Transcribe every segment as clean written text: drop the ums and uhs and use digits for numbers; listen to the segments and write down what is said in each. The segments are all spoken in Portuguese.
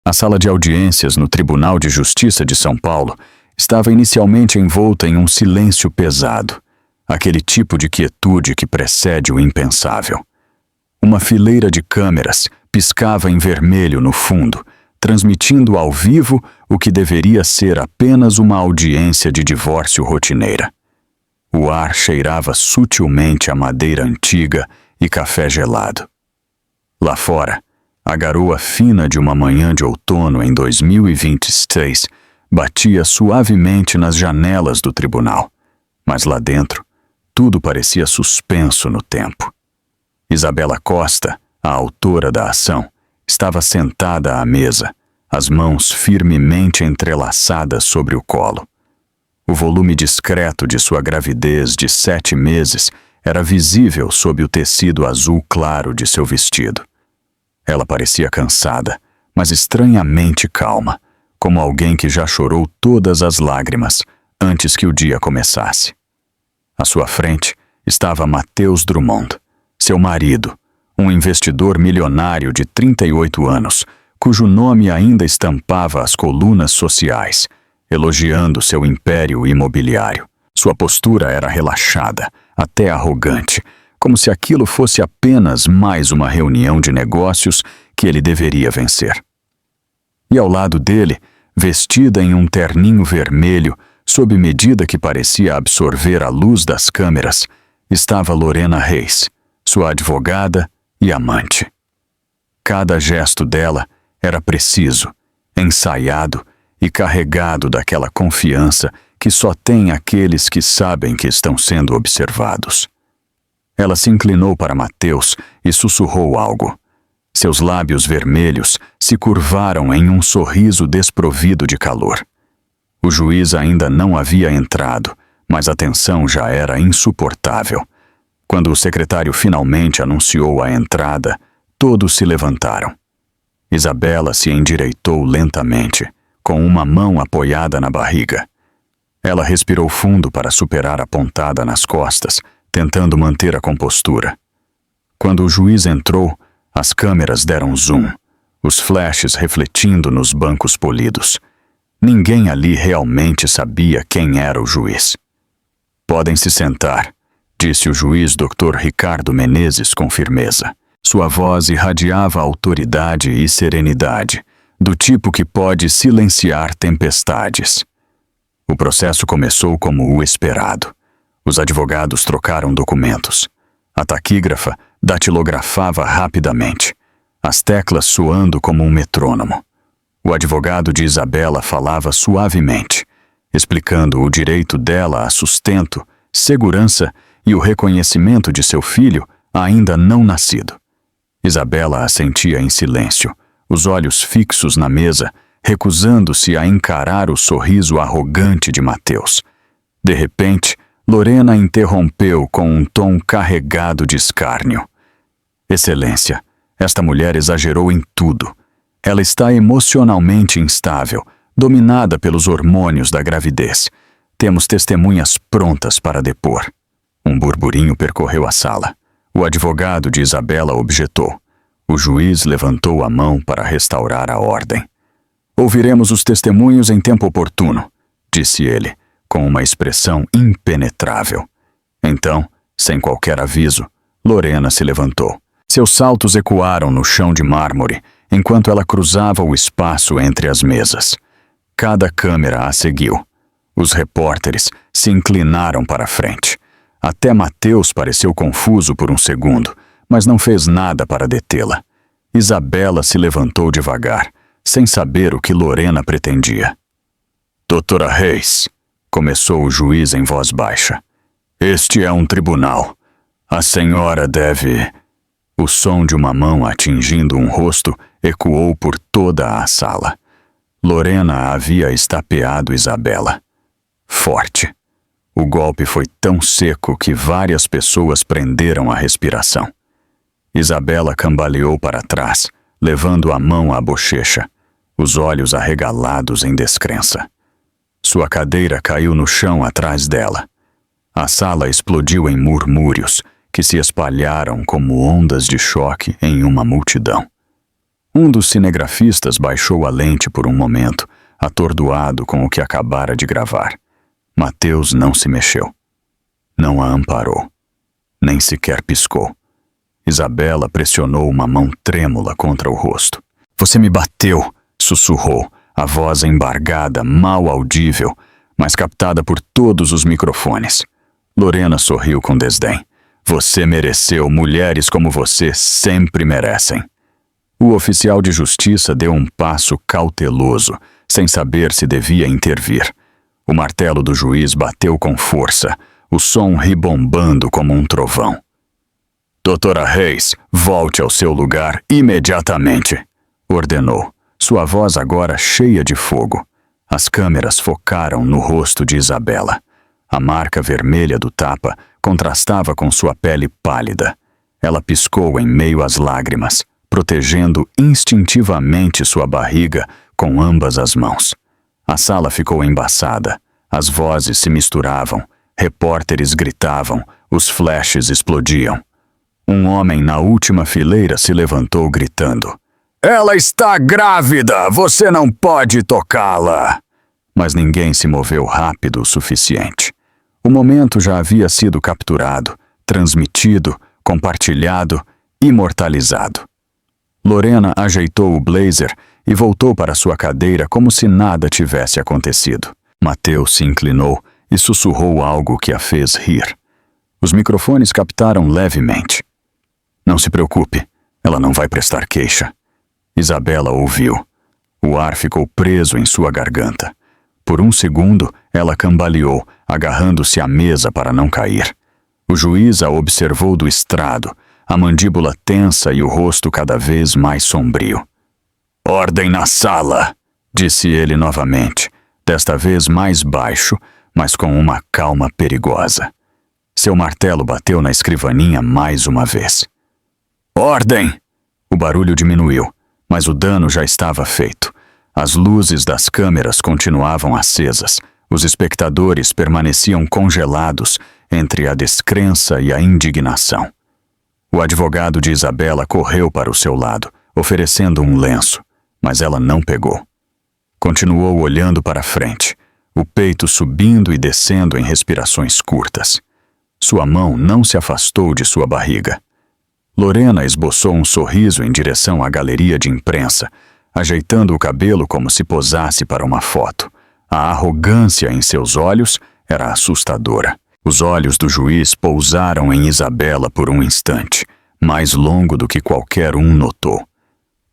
A sala de audiências no Tribunal de Justiça de São Paulo estava inicialmente envolta em um silêncio pesado, aquele tipo de quietude que precede o impensável. Uma fileira de câmeras piscava em vermelho no fundo, transmitindo ao vivo o que deveria ser apenas uma audiência de divórcio rotineira. O ar cheirava sutilmente a madeira antiga e café gelado. Lá fora, a garoa fina de uma manhã de outono em 2023 batia suavemente nas janelas do tribunal, mas lá dentro, tudo parecia suspenso no tempo. Isabela Costa, a autora da ação, estava sentada à mesa, as mãos firmemente entrelaçadas sobre o colo. O volume discreto de sua gravidez de 7 meses era visível sob o tecido azul claro de seu vestido. Ela parecia cansada, mas estranhamente calma, como alguém que já chorou todas as lágrimas antes que o dia começasse. À sua frente estava Matheus Drummond, seu marido, um investidor milionário de 38 anos, cujo nome ainda estampava as colunas sociais, elogiando seu império imobiliário. Sua postura era relaxada, até arrogante, como se aquilo fosse apenas mais uma reunião de negócios que ele deveria vencer. E ao lado dele, vestida em um terninho vermelho, sob medida que parecia absorver a luz das câmeras, estava Lorena Reis, sua advogada e amante. Cada gesto dela era preciso, ensaiado e carregado daquela confiança que só tem aqueles que sabem que estão sendo observados. Ela se inclinou para Matheus e sussurrou algo. Seus lábios vermelhos se curvaram em um sorriso desprovido de calor. O juiz ainda não havia entrado, mas a tensão já era insuportável. Quando o secretário finalmente anunciou a entrada, todos se levantaram. Isabela se endireitou lentamente, com uma mão apoiada na barriga. Ela respirou fundo para superar a pontada nas costas, tentando manter a compostura. Quando o juiz entrou, as câmeras deram zoom, os flashes refletindo nos bancos polidos. Ninguém ali realmente sabia quem era o juiz. "Podem se sentar", disse o juiz Dr. Ricardo Menezes com firmeza. Sua voz irradiava autoridade e serenidade, do tipo que pode silenciar tempestades. O processo começou como o esperado. Os advogados trocaram documentos. A taquígrafa datilografava rapidamente, as teclas soando como um metrônomo. O advogado de Isabela falava suavemente, explicando o direito dela a sustento, segurança e o reconhecimento de seu filho ainda não nascido. Isabela assentia em silêncio, os olhos fixos na mesa, recusando-se a encarar o sorriso arrogante de Matheus. De repente, Lorena interrompeu com um tom carregado de escárnio. "Excelência, esta mulher exagerou em tudo. Ela está emocionalmente instável, dominada pelos hormônios da gravidez. Temos testemunhas prontas para depor." Um burburinho percorreu a sala. O advogado de Isabela objetou. O juiz levantou a mão para restaurar a ordem. "Ouviremos os testemunhos em tempo oportuno", disse ele, com uma expressão impenetrável. Então, sem qualquer aviso, Lorena se levantou. Seus saltos ecoaram no chão de mármore, enquanto ela cruzava o espaço entre as mesas. Cada câmera a seguiu. Os repórteres se inclinaram para a frente. Até Matheus pareceu confuso por um segundo, mas não fez nada para detê-la. Isabela se levantou devagar, sem saber o que Lorena pretendia. "Doutora Reis", começou o juiz em voz baixa, "este é um tribunal. A senhora deve..." O som de uma mão atingindo um rosto ecoou por toda a sala. Lorena havia estapeado Isabela. Forte. O golpe foi tão seco que várias pessoas prenderam a respiração. Isabela cambaleou para trás, levando a mão à bochecha, os olhos arregalados em descrença. Sua cadeira caiu no chão atrás dela. A sala explodiu em murmúrios que se espalharam como ondas de choque em uma multidão. Um dos cinegrafistas baixou a lente por um momento, atordoado com o que acabara de gravar. Mateus não se mexeu. Não a amparou. Nem sequer piscou. Isabela pressionou uma mão trêmula contra o rosto. "Você me bateu", sussurrou, a voz embargada, mal audível, mas captada por todos os microfones. Lorena sorriu com desdém. "Você mereceu, mulheres como você sempre merecem." O oficial de justiça deu um passo cauteloso, sem saber se devia intervir. O martelo do juiz bateu com força, o som ribombando como um trovão. "Doutora Reis, volte ao seu lugar imediatamente", ordenou, sua voz agora cheia de fogo. As câmeras focaram no rosto de Isabela. A marca vermelha do tapa contrastava com sua pele pálida. Ela piscou em meio às lágrimas, protegendo instintivamente sua barriga com ambas as mãos. A sala ficou embaçada. As vozes se misturavam, repórteres gritavam, os flashes explodiam. Um homem na última fileira se levantou gritando: "Ela está grávida! Você não pode tocá-la!" Mas ninguém se moveu rápido o suficiente. O momento já havia sido capturado, transmitido, compartilhado, imortalizado. Lorena ajeitou o blazer e voltou para sua cadeira como se nada tivesse acontecido. Mateus se inclinou e sussurrou algo que a fez rir. Os microfones captaram levemente. "Não se preocupe, ela não vai prestar queixa." Isabela ouviu. O ar ficou preso em sua garganta. Por um segundo, ela cambaleou, agarrando-se à mesa para não cair. O juiz a observou do estrado, a mandíbula tensa e o rosto cada vez mais sombrio. "Ordem na sala", disse ele novamente, desta vez mais baixo, mas com uma calma perigosa. Seu martelo bateu na escrivaninha mais uma vez. "Ordem!" O barulho diminuiu, mas o dano já estava feito. As luzes das câmeras continuavam acesas. Os espectadores permaneciam congelados entre a descrença e a indignação. O advogado de Isabela correu para o seu lado, oferecendo um lenço, mas ela não pegou. Continuou olhando para frente, o peito subindo e descendo em respirações curtas. Sua mão não se afastou de sua barriga. Lorena esboçou um sorriso em direção à galeria de imprensa, ajeitando o cabelo como se posasse para uma foto. A arrogância em seus olhos era assustadora. Os olhos do juiz pousaram em Isabela por um instante, mais longo do que qualquer um notou.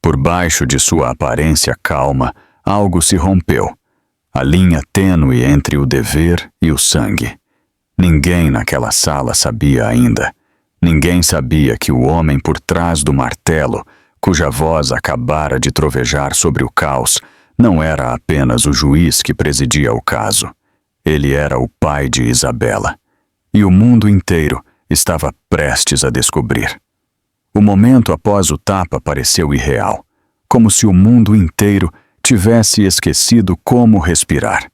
Por baixo de sua aparência calma, algo se rompeu. A linha tênue entre o dever e o sangue. Ninguém naquela sala sabia ainda. Ninguém sabia que o homem por trás do martelo, cuja voz acabara de trovejar sobre o caos, não era apenas o juiz que presidia o caso. Ele era o pai de Isabela. E o mundo inteiro estava prestes a descobrir. O momento após o tapa pareceu irreal, como se o mundo inteiro tivesse esquecido como respirar.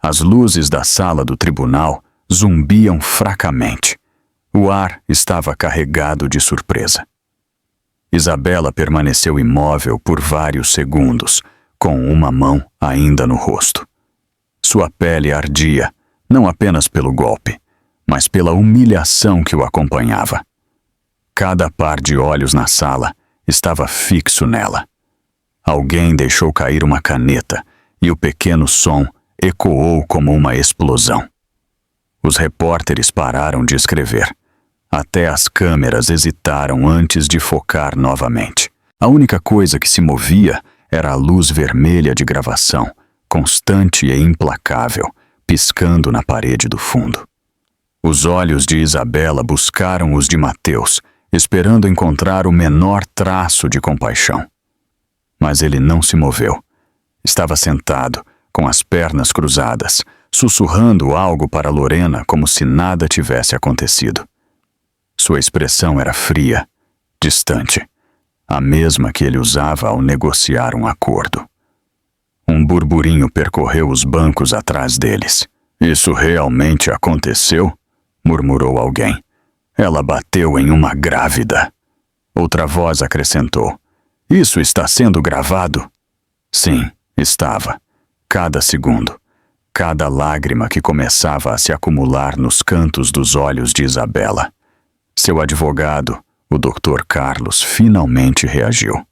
As luzes da sala do tribunal zumbiam fracamente. O ar estava carregado de surpresa. Isabela permaneceu imóvel por vários segundos, com uma mão ainda no rosto. Sua pele ardia, não apenas pelo golpe, mas pela humilhação que o acompanhava. Cada par de olhos na sala estava fixo nela. Alguém deixou cair uma caneta e o pequeno som ecoou como uma explosão. Os repórteres pararam de escrever. Até as câmeras hesitaram antes de focar novamente. A única coisa que se movia era a luz vermelha de gravação, constante e implacável, piscando na parede do fundo. Os olhos de Isabela buscaram os de Mateus, esperando encontrar o menor traço de compaixão. Mas ele não se moveu. Estava sentado, com as pernas cruzadas, sussurrando algo para Lorena como se nada tivesse acontecido. Sua expressão era fria, distante, a mesma que ele usava ao negociar um acordo. Um burburinho percorreu os bancos atrás deles. "Isso realmente aconteceu?" murmurou alguém. "Ela bateu em uma grávida." Outra voz acrescentou. Isso está sendo gravado? Sim, estava. Cada segundo. Cada lágrima que começava a se acumular nos cantos dos olhos de Isabela. Seu advogado, o Dr. Carlos, finalmente reagiu.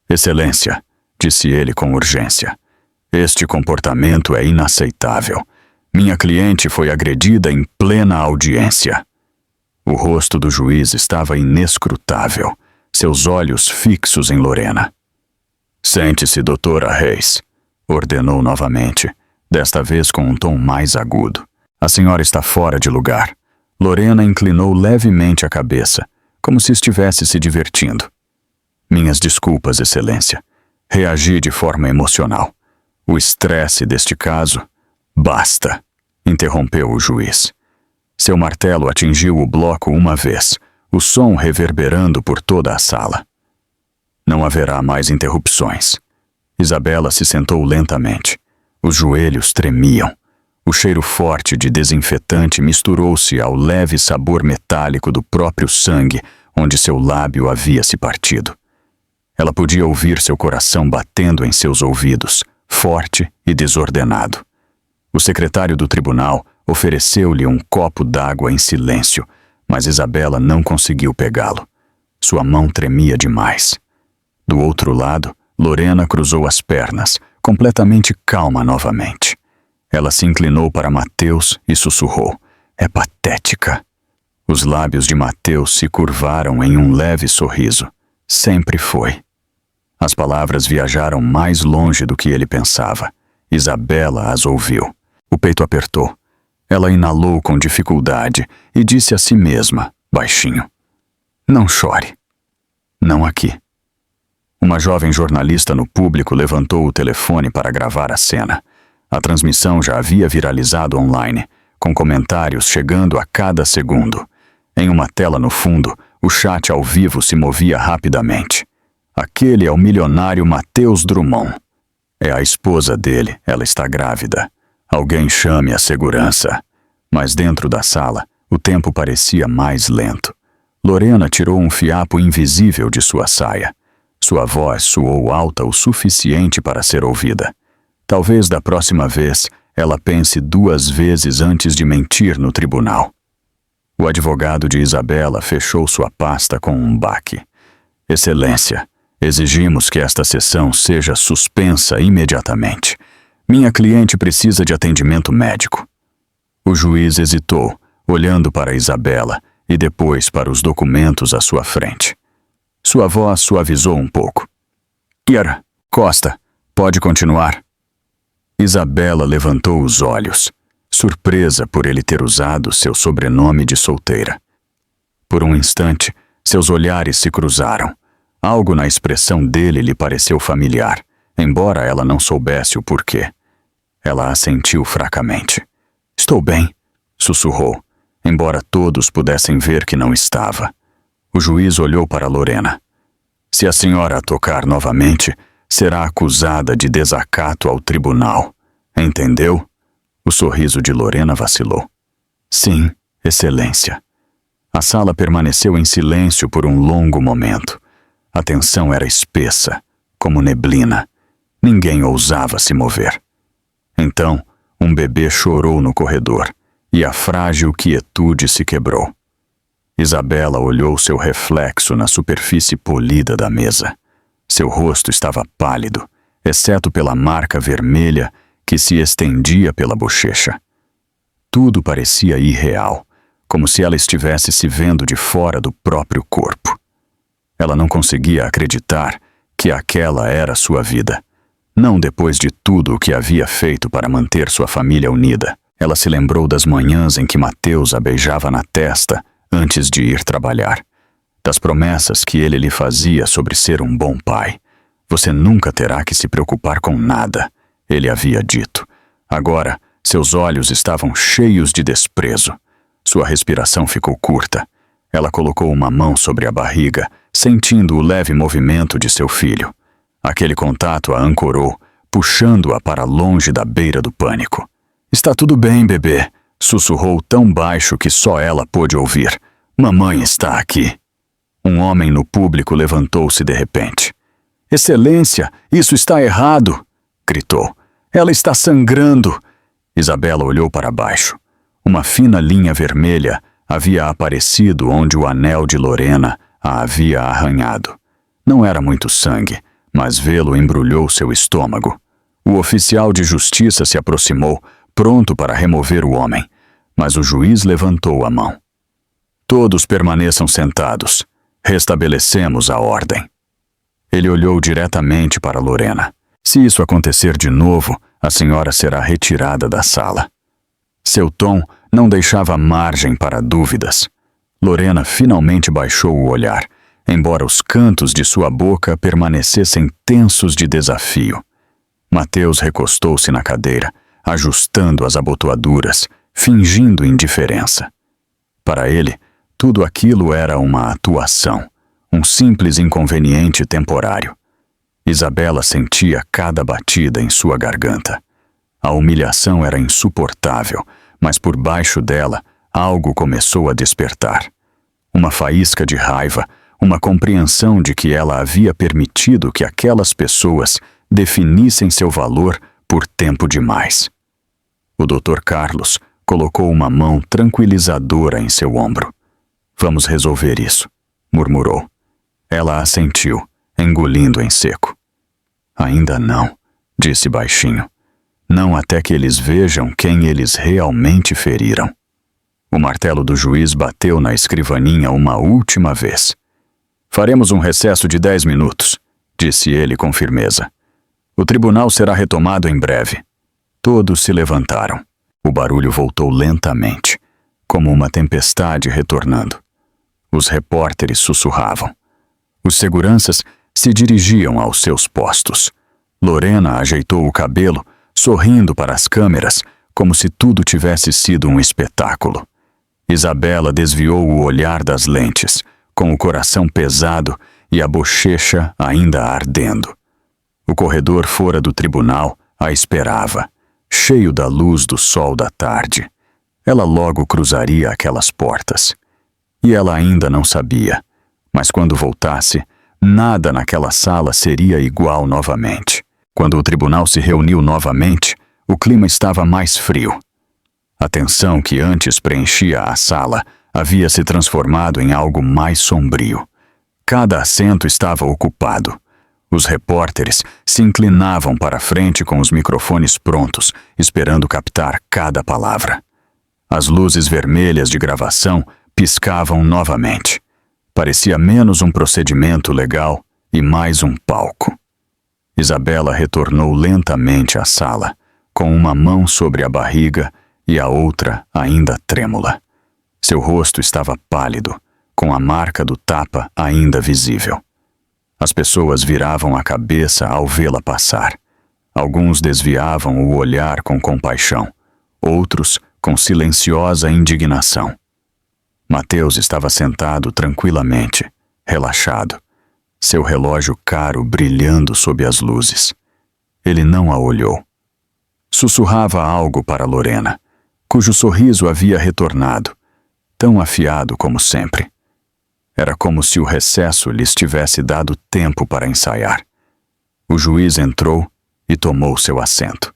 Excelência, disse ele com urgência. Este comportamento é inaceitável. Minha cliente foi agredida em plena audiência. O rosto do juiz estava inescrutável, seus olhos fixos em Lorena. Sente-se, doutora Reis, ordenou novamente, desta vez com um tom mais agudo. A senhora está fora de lugar. Lorena inclinou levemente a cabeça, como se estivesse se divertindo. Minhas desculpas, excelência. Reagi de forma emocional. O estresse deste caso... Basta, interrompeu o juiz. Seu martelo atingiu o bloco uma vez, o som reverberando por toda a sala. Não haverá mais interrupções. Isabela se sentou lentamente. Os joelhos tremiam. O cheiro forte de desinfetante misturou-se ao leve sabor metálico do próprio sangue, onde seu lábio havia se partido. Ela podia ouvir seu coração batendo em seus ouvidos, forte e desordenado. O secretário do tribunal ofereceu-lhe um copo d'água em silêncio, mas Isabela não conseguiu pegá-lo. Sua mão tremia demais. Do outro lado, Lorena cruzou as pernas, completamente calma novamente. Ela se inclinou para Mateus e sussurrou. É patética. Os lábios de Mateus se curvaram em um leve sorriso. Sempre foi. As palavras viajaram mais longe do que ele pensava. Isabela as ouviu. O peito apertou. Ela inalou com dificuldade e disse a si mesma, baixinho. Não chore. Não aqui. Uma jovem jornalista no público levantou o telefone para gravar a cena. A transmissão já havia viralizado online, com comentários chegando a cada segundo. Em uma tela no fundo, o chat ao vivo se movia rapidamente. Aquele é o milionário Mateus Drummond. É a esposa dele, ela está grávida. Alguém chame a segurança. Mas dentro da sala, o tempo parecia mais lento. Lorena tirou um fiapo invisível de sua saia. Sua voz soou alta o suficiente para ser ouvida. Talvez da próxima vez ela pense 2 vezes antes de mentir no tribunal. O advogado de Isabela fechou sua pasta com um baque. Excelência, exigimos que esta sessão seja suspensa imediatamente. Minha cliente precisa de atendimento médico. O juiz hesitou, olhando para Isabela e depois para os documentos à sua frente. Sua voz suavizou um pouco. Kiara, Costa, pode continuar. Isabela levantou os olhos, surpresa por ele ter usado seu sobrenome de solteira. Por um instante, seus olhares se cruzaram. Algo na expressão dele lhe pareceu familiar, embora ela não soubesse o porquê. Ela assentiu fracamente. Estou bem, sussurrou, embora todos pudessem ver que não estava. O juiz olhou para Lorena. Se a senhora a tocar novamente, será acusada de desacato ao tribunal. Entendeu? O sorriso de Lorena vacilou. Sim, excelência. A sala permaneceu em silêncio por um longo momento. A tensão era espessa, como neblina. Ninguém ousava se mover. Então, um bebê chorou no corredor, e a frágil quietude se quebrou. Isabela olhou seu reflexo na superfície polida da mesa. Seu rosto estava pálido, exceto pela marca vermelha que se estendia pela bochecha. Tudo parecia irreal, como se ela estivesse se vendo de fora do próprio corpo. Ela não conseguia acreditar que aquela era sua vida. Não depois de tudo o que havia feito para manter sua família unida. Ela se lembrou das manhãs em que Mateus a beijava na testa antes de ir trabalhar. Das promessas que ele lhe fazia sobre ser um bom pai. Você nunca terá que se preocupar com nada, ele havia dito. Agora, seus olhos estavam cheios de desprezo. Sua respiração ficou curta. Ela colocou uma mão sobre a barriga, sentindo o leve movimento de seu filho. Aquele contato a ancorou, puxando-a para longe da beira do pânico. Está tudo bem, bebê, sussurrou tão baixo que só ela pôde ouvir. Mamãe está aqui. Um homem no público levantou-se de repente. Excelência, isso está errado! Gritou. Ela está sangrando! Isabela olhou para baixo. Uma fina linha vermelha havia aparecido onde o anel de Lorena a havia arranhado. Não era muito sangue, mas vê-lo embrulhou seu estômago. O oficial de justiça se aproximou, pronto para remover o homem, mas o juiz levantou a mão. Todos permaneçam sentados. Restabelecemos a ordem. Ele olhou diretamente para Lorena. Se isso acontecer de novo, a senhora será retirada da sala. Seu tom não deixava margem para dúvidas. Lorena finalmente baixou o olhar, embora os cantos de sua boca permanecessem tensos de desafio. Mateus recostou-se na cadeira, ajustando as abotoaduras, fingindo indiferença. Para ele, tudo aquilo era uma atuação, um simples inconveniente temporário. Isabela sentia cada batida em sua garganta. A humilhação era insuportável, mas por baixo dela, algo começou a despertar. Uma faísca de raiva, uma compreensão de que ela havia permitido que aquelas pessoas definissem seu valor por tempo demais. O Dr. Carlos colocou uma mão tranquilizadora em seu ombro. Vamos resolver isso, murmurou. Ela assentiu, engolindo em seco. Ainda não, disse baixinho. Não até que eles vejam quem eles realmente feriram. O martelo do juiz bateu na escrivaninha uma última vez. Faremos um recesso de 10 minutos, disse ele com firmeza. O tribunal será retomado em breve. Todos se levantaram. O barulho voltou lentamente, como uma tempestade retornando. Os repórteres sussurravam. Os seguranças se dirigiam aos seus postos. Lorena ajeitou o cabelo, sorrindo para as câmeras, como se tudo tivesse sido um espetáculo. Isabela desviou o olhar das lentes, com o coração pesado e a bochecha ainda ardendo. O corredor fora do tribunal a esperava, cheio da luz do sol da tarde. Ela logo cruzaria aquelas portas. E ela ainda não sabia, mas quando voltasse, nada naquela sala seria igual novamente. Quando o tribunal se reuniu novamente, o clima estava mais frio. A tensão que antes preenchia a sala havia se transformado em algo mais sombrio. Cada assento estava ocupado. Os repórteres se inclinavam para a frente com os microfones prontos, esperando captar cada palavra. As luzes vermelhas de gravação piscavam novamente. Parecia menos um procedimento legal e mais um palco. Isabela retornou lentamente à sala, com uma mão sobre a barriga e a outra ainda trêmula. Seu rosto estava pálido, com a marca do tapa ainda visível. As pessoas viravam a cabeça ao vê-la passar. Alguns desviavam o olhar com compaixão, outros com silenciosa indignação. Mateus estava sentado tranquilamente, relaxado, seu relógio caro brilhando sob as luzes. Ele não a olhou. Sussurrava algo para Lorena, cujo sorriso havia retornado, tão afiado como sempre. Era como se o recesso lhes tivesse dado tempo para ensaiar. O juiz entrou e tomou seu assento.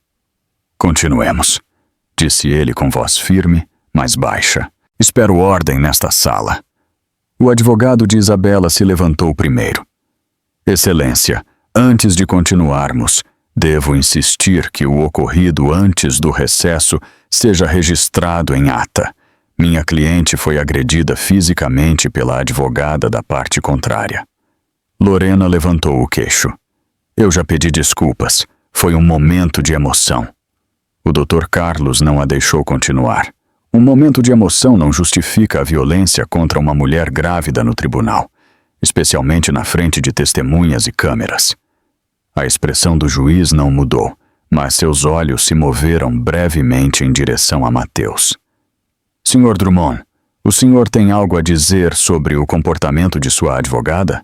Continuemos, disse ele com voz firme, mas baixa. Espero ordem nesta sala. O advogado de Isabela se levantou primeiro. Excelência, antes de continuarmos, devo insistir que o ocorrido antes do recesso seja registrado em ata. Minha cliente foi agredida fisicamente pela advogada da parte contrária. Lorena levantou o queixo. Eu já pedi desculpas. Foi um momento de emoção. O Dr. Carlos não a deixou continuar. Um momento de emoção não justifica a violência contra uma mulher grávida no tribunal, especialmente na frente de testemunhas e câmeras. A expressão do juiz não mudou, mas seus olhos se moveram brevemente em direção a Mateus. Sr. Drummond, o senhor tem algo a dizer sobre o comportamento de sua advogada?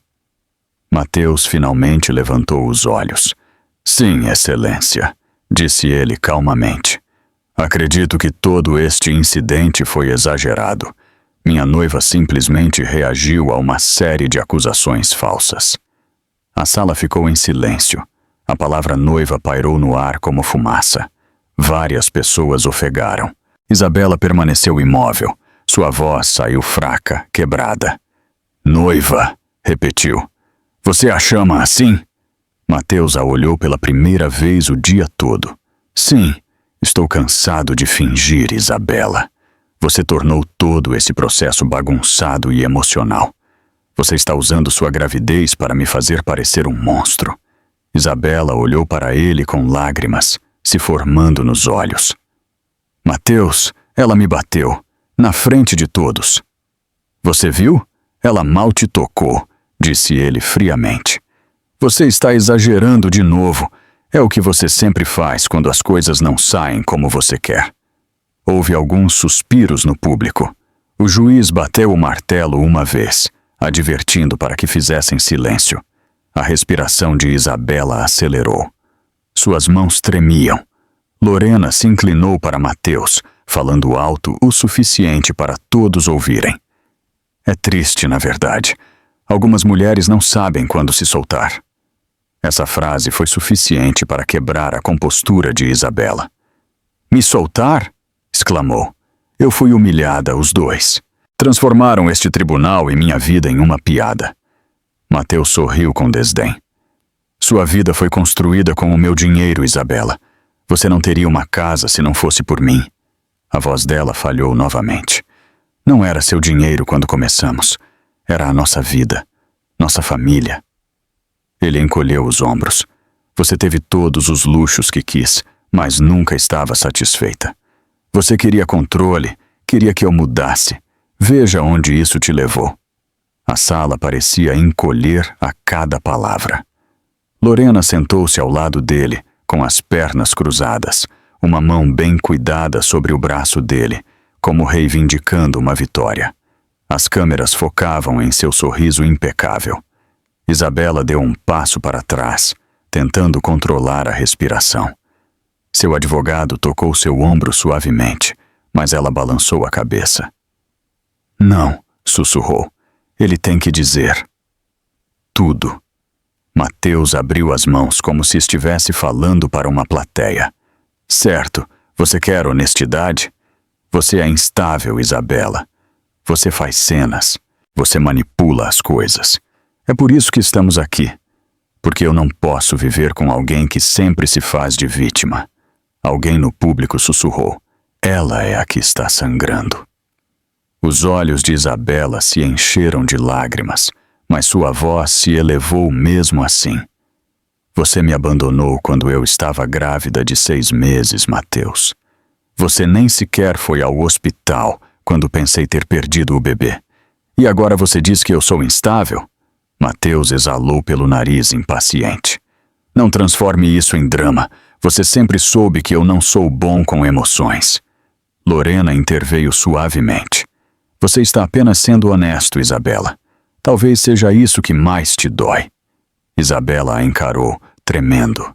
Mateus finalmente levantou os olhos. Sim, excelência, disse ele calmamente. Acredito que todo este incidente foi exagerado. Minha noiva simplesmente reagiu a uma série de acusações falsas. A sala ficou em silêncio. A palavra noiva pairou no ar como fumaça. Várias pessoas ofegaram. Isabela permaneceu imóvel. Sua voz saiu fraca, quebrada. Noiva, repetiu. Você a chama assim? Mateus a olhou pela primeira vez o dia todo. Sim, estou cansado de fingir, Isabela. Você tornou todo esse processo bagunçado e emocional. Você está usando sua gravidez para me fazer parecer um monstro. Isabela olhou para ele com lágrimas se formando nos olhos. Mateus, ela me bateu, na frente de todos. Você viu? Ela mal te tocou, disse ele friamente. Você está exagerando de novo. É o que você sempre faz quando as coisas não saem como você quer. Houve alguns suspiros no público. O juiz bateu o martelo uma vez, advertindo para que fizessem silêncio. A respiração de Isabela acelerou. Suas mãos tremiam. Lorena se inclinou para Mateus, falando alto o suficiente para todos ouvirem. É triste, na verdade. Algumas mulheres não sabem quando se soltar. Essa frase foi suficiente para quebrar a compostura de Isabela. Me soltar? Exclamou. Eu fui humilhada, os dois. Transformaram este tribunal e minha vida em uma piada. Mateus sorriu com desdém. Sua vida foi construída com o meu dinheiro, Isabela. Você não teria uma casa se não fosse por mim. A voz dela falhou novamente. Não era seu dinheiro quando começamos. Era a nossa vida, nossa família. Ele encolheu os ombros. Você teve todos os luxos que quis, mas nunca estava satisfeita. Você queria controle, queria que eu mudasse. Veja onde isso te levou. A sala parecia encolher a cada palavra. Lorena sentou-se ao lado dele, com as pernas cruzadas, uma mão bem cuidada sobre o braço dele, como reivindicando uma vitória. As câmeras focavam em seu sorriso impecável. Isabela deu um passo para trás, tentando controlar a respiração. Seu advogado tocou seu ombro suavemente, mas ela balançou a cabeça. Não, sussurrou. Ele tem que dizer. Tudo. Mateus abriu as mãos como se estivesse falando para uma plateia. Certo, você quer honestidade? Você é instável, Isabela. Você faz cenas. Você manipula as coisas. É por isso que estamos aqui. Porque eu não posso viver com alguém que sempre se faz de vítima. Alguém no público sussurrou. Ela é a que está sangrando. Os olhos de Isabela se encheram de lágrimas, mas sua voz se elevou mesmo assim. Você me abandonou quando eu estava grávida de 6 meses, Mateus. Você nem sequer foi ao hospital quando pensei ter perdido o bebê. E agora você diz que eu sou instável? Mateus exalou pelo nariz impaciente. Não transforme isso em drama. Você sempre soube que eu não sou bom com emoções. Lorena interveio suavemente. Você está apenas sendo honesto, Isabela. Talvez seja isso que mais te dói. Isabela a encarou, tremendo.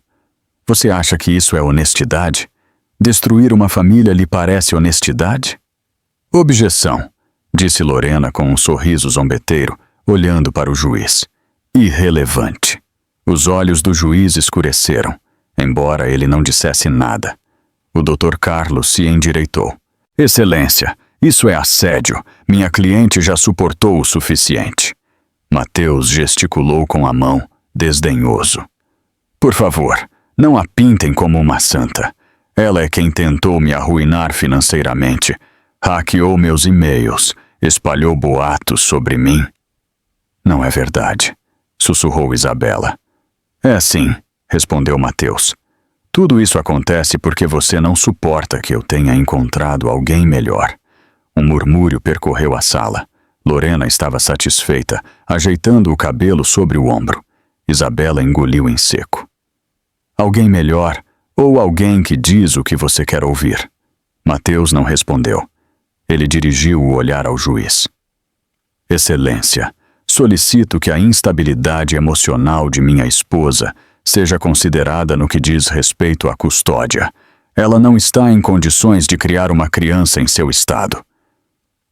Você acha que isso é honestidade? Destruir uma família lhe parece honestidade? Objeção, disse Lorena com um sorriso zombeteiro, olhando para o juiz. Irrelevante. Os olhos do juiz escureceram, embora ele não dissesse nada. O Dr. Carlos se endireitou. Excelência, isso é assédio. Minha cliente já suportou o suficiente. Mateus gesticulou com a mão, desdenhoso. Por favor, não a pintem como uma santa. Ela é quem tentou me arruinar financeiramente. Hackeou meus e-mails, espalhou boatos sobre mim. Não é verdade, sussurrou Isabela. É sim, respondeu Mateus. Tudo isso acontece porque você não suporta que eu tenha encontrado alguém melhor. Um murmúrio percorreu a sala. Lorena estava satisfeita, ajeitando o cabelo sobre o ombro. Isabela engoliu em seco. Alguém melhor ou alguém que diz o que você quer ouvir? Mateus não respondeu. Ele dirigiu o olhar ao juiz. Excelência, solicito que a instabilidade emocional de minha esposa seja considerada no que diz respeito à custódia. Ela não está em condições de criar uma criança em seu estado.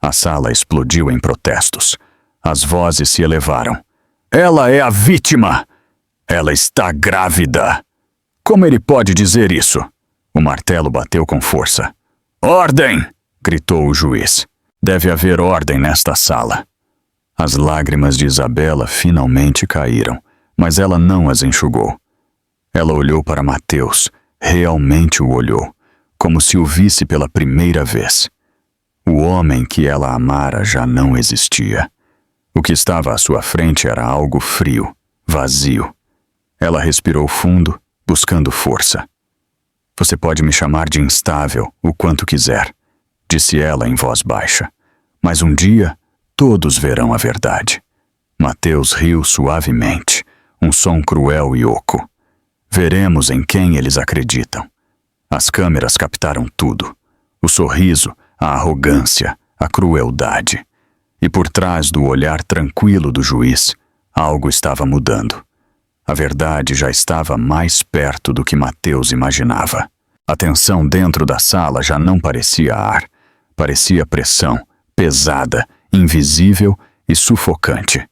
A sala explodiu em protestos. As vozes se elevaram. Ela é a vítima! Ela está grávida! Como ele pode dizer isso? O martelo bateu com força. Ordem! Gritou o juiz. Deve haver ordem nesta sala. As lágrimas de Isabela finalmente caíram, mas ela não as enxugou. Ela olhou para Mateus, realmente o olhou, como se o visse pela primeira vez. O homem que ela amara já não existia. O que estava à sua frente era algo frio, vazio. Ela respirou fundo, buscando força. Você pode me chamar de instável o quanto quiser, disse ela em voz baixa. Mas um dia, todos verão a verdade. Mateus riu suavemente, um som cruel e oco. Veremos em quem eles acreditam. As câmeras captaram tudo. O sorriso, a arrogância, a crueldade. E por trás do olhar tranquilo do juiz, algo estava mudando. A verdade já estava mais perto do que Mateus imaginava. A tensão dentro da sala já não parecia ar. Parecia pressão, pesada, invisível e sufocante.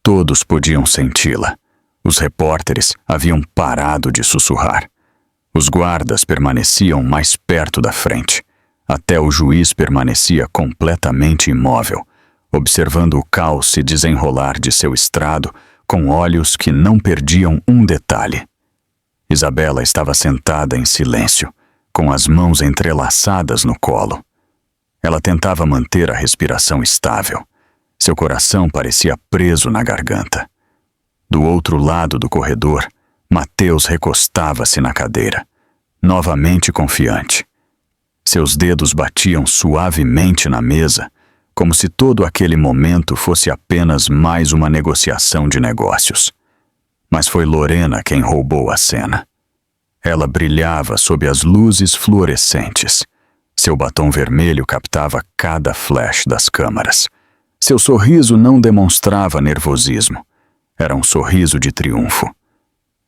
Todos podiam senti-la. Os repórteres haviam parado de sussurrar. Os guardas permaneciam mais perto da frente. Até o juiz permanecia completamente imóvel, observando o caos se desenrolar de seu estrado com olhos que não perdiam um detalhe. Isabela estava sentada em silêncio, com as mãos entrelaçadas no colo. Ela tentava manter a respiração estável. Seu coração parecia preso na garganta. Do outro lado do corredor, Mateus recostava-se na cadeira, novamente confiante. Seus dedos batiam suavemente na mesa, como se todo aquele momento fosse apenas mais uma negociação de negócios. Mas foi Lorena quem roubou a cena. Ela brilhava sob as luzes fluorescentes. Seu batom vermelho captava cada flash das câmaras. Seu sorriso não demonstrava nervosismo. Era um sorriso de triunfo.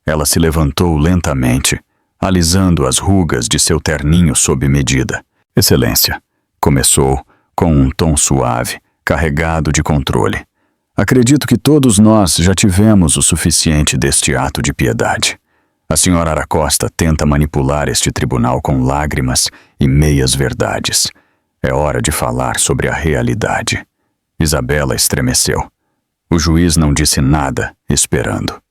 Ela se levantou lentamente, alisando as rugas de seu terninho sob medida. Excelência, começou com um tom suave, carregado de controle. Acredito que todos nós já tivemos o suficiente deste ato de piedade. A senhora Aracosta tenta manipular este tribunal com lágrimas e meias verdades. É hora de falar sobre a realidade. Isabela estremeceu. O juiz não disse nada, esperando.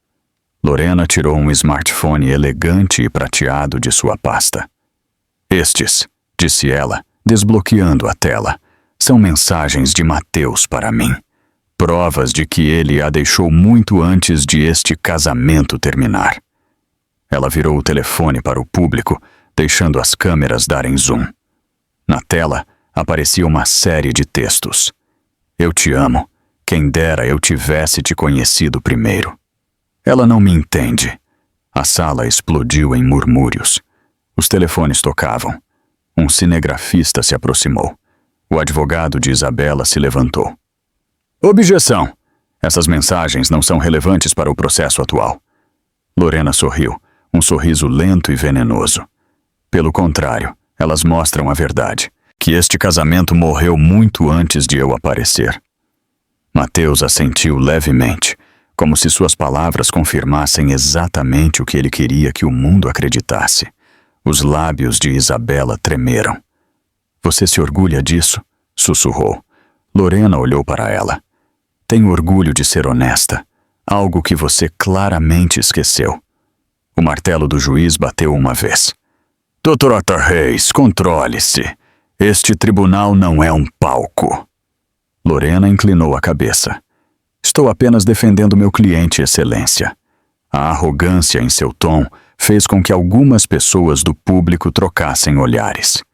Lorena tirou um smartphone elegante e prateado de sua pasta. Estes, disse ela, desbloqueando a tela, são mensagens de Mateus para mim. Provas de que ele a deixou muito antes de este casamento terminar. Ela virou o telefone para o público, deixando as câmeras darem zoom. Na tela, aparecia uma série de textos. Eu te amo. Quem dera eu tivesse te conhecido primeiro. Ela não me entende. A sala explodiu em murmúrios. Os telefones tocavam. Um cinegrafista se aproximou. O advogado de Isabela se levantou. Objeção! Essas mensagens não são relevantes para o processo atual. Lorena sorriu, um sorriso lento e venenoso. Pelo contrário, elas mostram a verdade, que este casamento morreu muito antes de eu aparecer. Mateus assentiu levemente, como se suas palavras confirmassem exatamente o que ele queria que o mundo acreditasse. Os lábios de Isabela tremeram. Você se orgulha disso? Sussurrou. Lorena olhou para ela. Tenho orgulho de ser honesta, algo que você claramente esqueceu. O martelo do juiz bateu uma vez. Dr. Otto Reis, controle-se. Este tribunal não é um palco. Lorena inclinou a cabeça. Estou apenas defendendo meu cliente, Excelência. A arrogância em seu tom fez com que algumas pessoas do público trocassem olhares.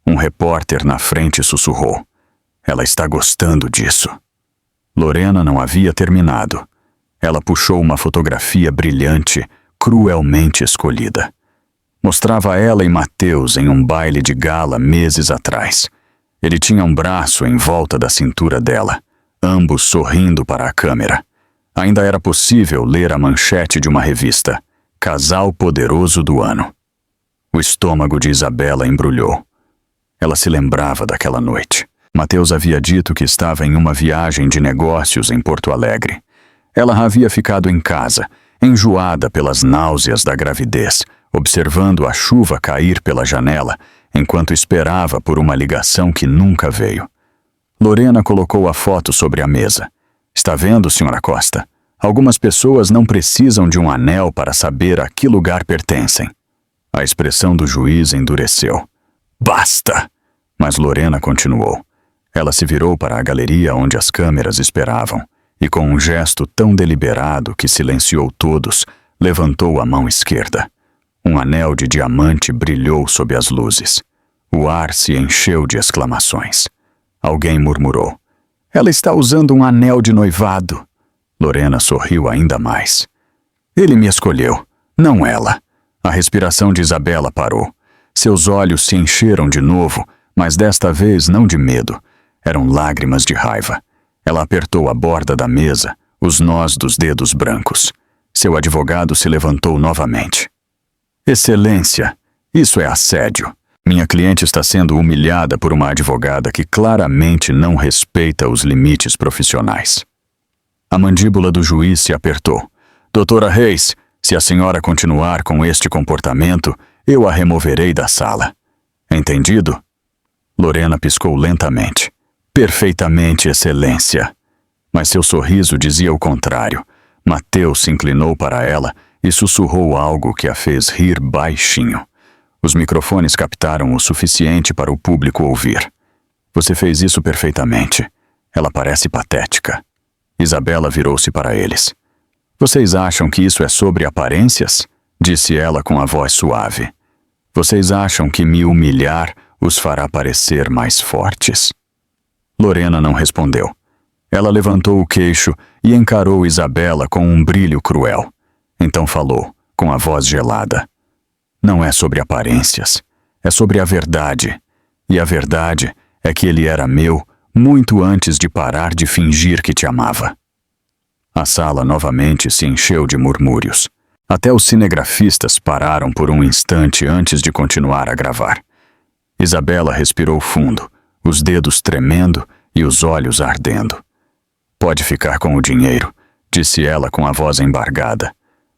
Um repórter na frente sussurrou. Ela está gostando disso. Lorena não havia terminado. Ela puxou uma fotografia brilhante, cruelmente escolhida. Mostrava ela e Mateus em um baile de gala meses atrás. Ele tinha um braço em volta da cintura dela, ambos sorrindo para a câmera. Ainda era possível ler a manchete de uma revista, Casal Poderoso do Ano. O estômago de Isabela embrulhou. Ela se lembrava daquela noite. Mateus havia dito que estava em uma viagem de negócios em Porto Alegre. Ela havia ficado em casa, enjoada pelas náuseas da gravidez, observando a chuva cair pela janela, enquanto esperava por uma ligação que nunca veio. Lorena colocou a foto sobre a mesa. Está vendo, Sra. Costa? Algumas pessoas não precisam de um anel para saber a que lugar pertencem. A expressão do juiz endureceu. Basta! Mas Lorena continuou. Ela se virou para a galeria onde as câmeras esperavam e, com um gesto tão deliberado que silenciou todos, levantou a mão esquerda. Um anel de diamante brilhou sob as luzes. O ar se encheu de exclamações. Alguém murmurou. Ela está usando um anel de noivado. Lorena sorriu ainda mais. Ele me escolheu, não ela. A respiração de Isabela parou. Seus olhos se encheram de novo, mas desta vez não de medo. Eram lágrimas de raiva. Ela apertou a borda da mesa, os nós dos dedos brancos. Seu advogado se levantou novamente. Excelência, isso é assédio. Minha cliente está sendo humilhada por uma advogada que claramente não respeita os limites profissionais. A mandíbula do juiz se apertou. Doutora Reis, se a senhora continuar com este comportamento, eu a removerei da sala. Entendido? Lorena piscou lentamente. Perfeitamente, excelência. Mas seu sorriso dizia o contrário. Mateus se inclinou para ela e sussurrou algo que a fez rir baixinho. Os microfones captaram o suficiente para o público ouvir. Você fez isso perfeitamente. Ela parece patética. Isabela virou-se para eles. Vocês acham que isso é sobre aparências? Disse ela com a voz suave. Vocês acham que me humilhar os fará parecer mais fortes? Lorena não respondeu. Ela levantou o queixo e encarou Isabela com um brilho cruel. Então falou, com a voz gelada. Não é sobre aparências, é sobre a verdade. E a verdade é que ele era meu muito antes de parar de fingir que te amava. A sala novamente se encheu de murmúrios. Até os cinegrafistas pararam por um instante antes de continuar a gravar. Isabela respirou fundo, os dedos tremendo e os olhos ardendo. Pode ficar com o dinheiro, disse ela com a voz embargada.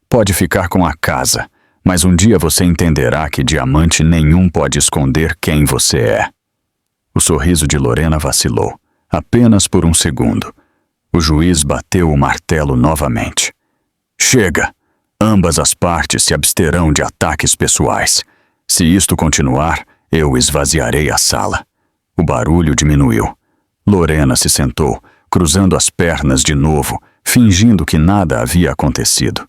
Pode ficar com a casa, mas um dia você entenderá que diamante nenhum pode esconder quem você é. O sorriso de Lorena vacilou, apenas por um segundo. O juiz bateu o martelo novamente. Chega! Ambas as partes se absterão de ataques pessoais. Se isto continuar, eu esvaziarei a sala. O barulho diminuiu. Lorena se sentou, cruzando as pernas de novo, fingindo que nada havia acontecido.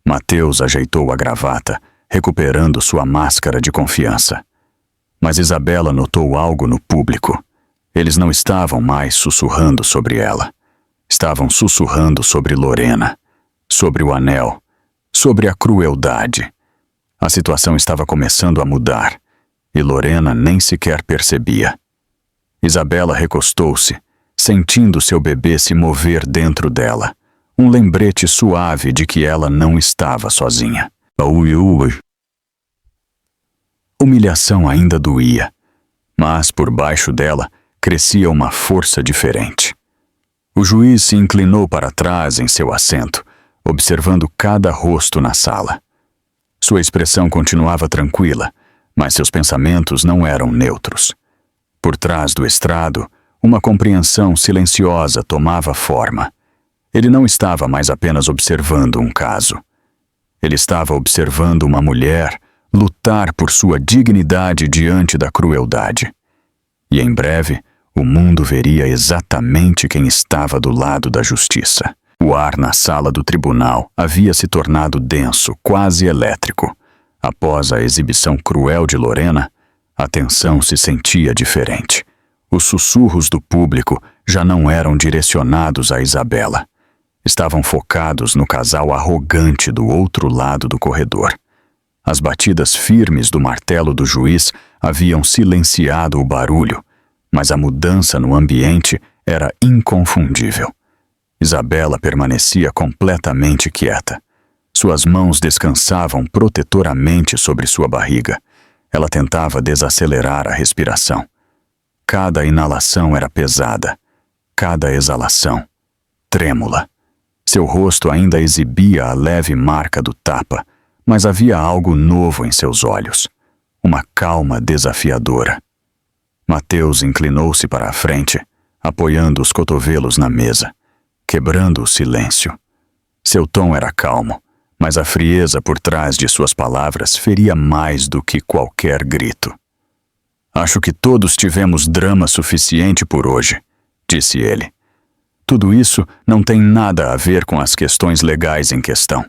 Mateus ajeitou a gravata, recuperando sua máscara de confiança. Mas Isabela notou algo no público. Eles não estavam mais sussurrando sobre ela. Estavam sussurrando sobre Lorena, sobre o anel, sobre a crueldade. A situação estava começando a mudar, e Lorena nem sequer percebia. Isabela recostou-se, sentindo seu bebê se mover dentro dela, um lembrete suave de que ela não estava sozinha. Humilhação ainda doía, mas por baixo dela crescia uma força diferente. O juiz se inclinou para trás em seu assento, observando cada rosto na sala. Sua expressão continuava tranquila, mas seus pensamentos não eram neutros. Por trás do estrado, uma compreensão silenciosa tomava forma. Ele não estava mais apenas observando um caso. Ele estava observando uma mulher lutar por sua dignidade diante da crueldade. E em breve, o mundo veria exatamente quem estava do lado da justiça. O ar na sala do tribunal havia se tornado denso, quase elétrico. Após a exibição cruel de Lorena, a tensão se sentia diferente. Os sussurros do público já não eram direcionados a Isabela. Estavam focados no casal arrogante do outro lado do corredor. As batidas firmes do martelo do juiz haviam silenciado o barulho, mas a mudança no ambiente era inconfundível. Isabela permanecia completamente quieta. Suas mãos descansavam protetoramente sobre sua barriga. Ela tentava desacelerar a respiração. Cada inalação era pesada, cada exalação, trêmula. Seu rosto ainda exibia a leve marca do tapa, mas havia algo novo em seus olhos, uma calma desafiadora. Mateus inclinou-se para a frente, apoiando os cotovelos na mesa, quebrando o silêncio. Seu tom era calmo, mas a frieza por trás de suas palavras feria mais do que qualquer grito. Acho que todos tivemos drama suficiente por hoje, disse ele. Tudo isso não tem nada a ver com as questões legais em questão.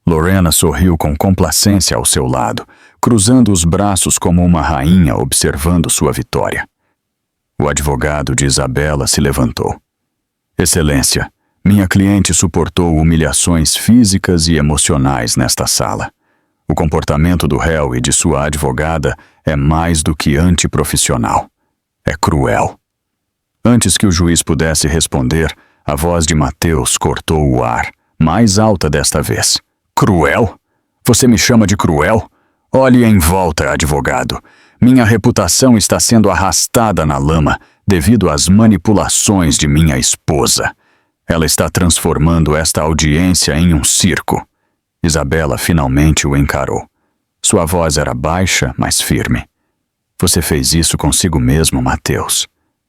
Lorena sorriu com complacência ao seu lado, cruzando os braços como uma rainha observando sua vitória. O advogado de Isabela se levantou. Excelência, minha cliente suportou humilhações físicas e emocionais nesta sala. O comportamento do réu e de sua advogada é mais do que antiprofissional. É cruel. Antes que o juiz pudesse responder, a voz de Mateus cortou o ar, mais alta desta vez. Cruel? Você me chama de cruel? Olhe em volta, advogado. Minha reputação está sendo arrastada na lama devido às manipulações de minha esposa. Ela está transformando esta audiência em um circo. Isabela finalmente o encarou. Sua voz era baixa, mas firme. Você fez isso consigo mesmo, Mateus.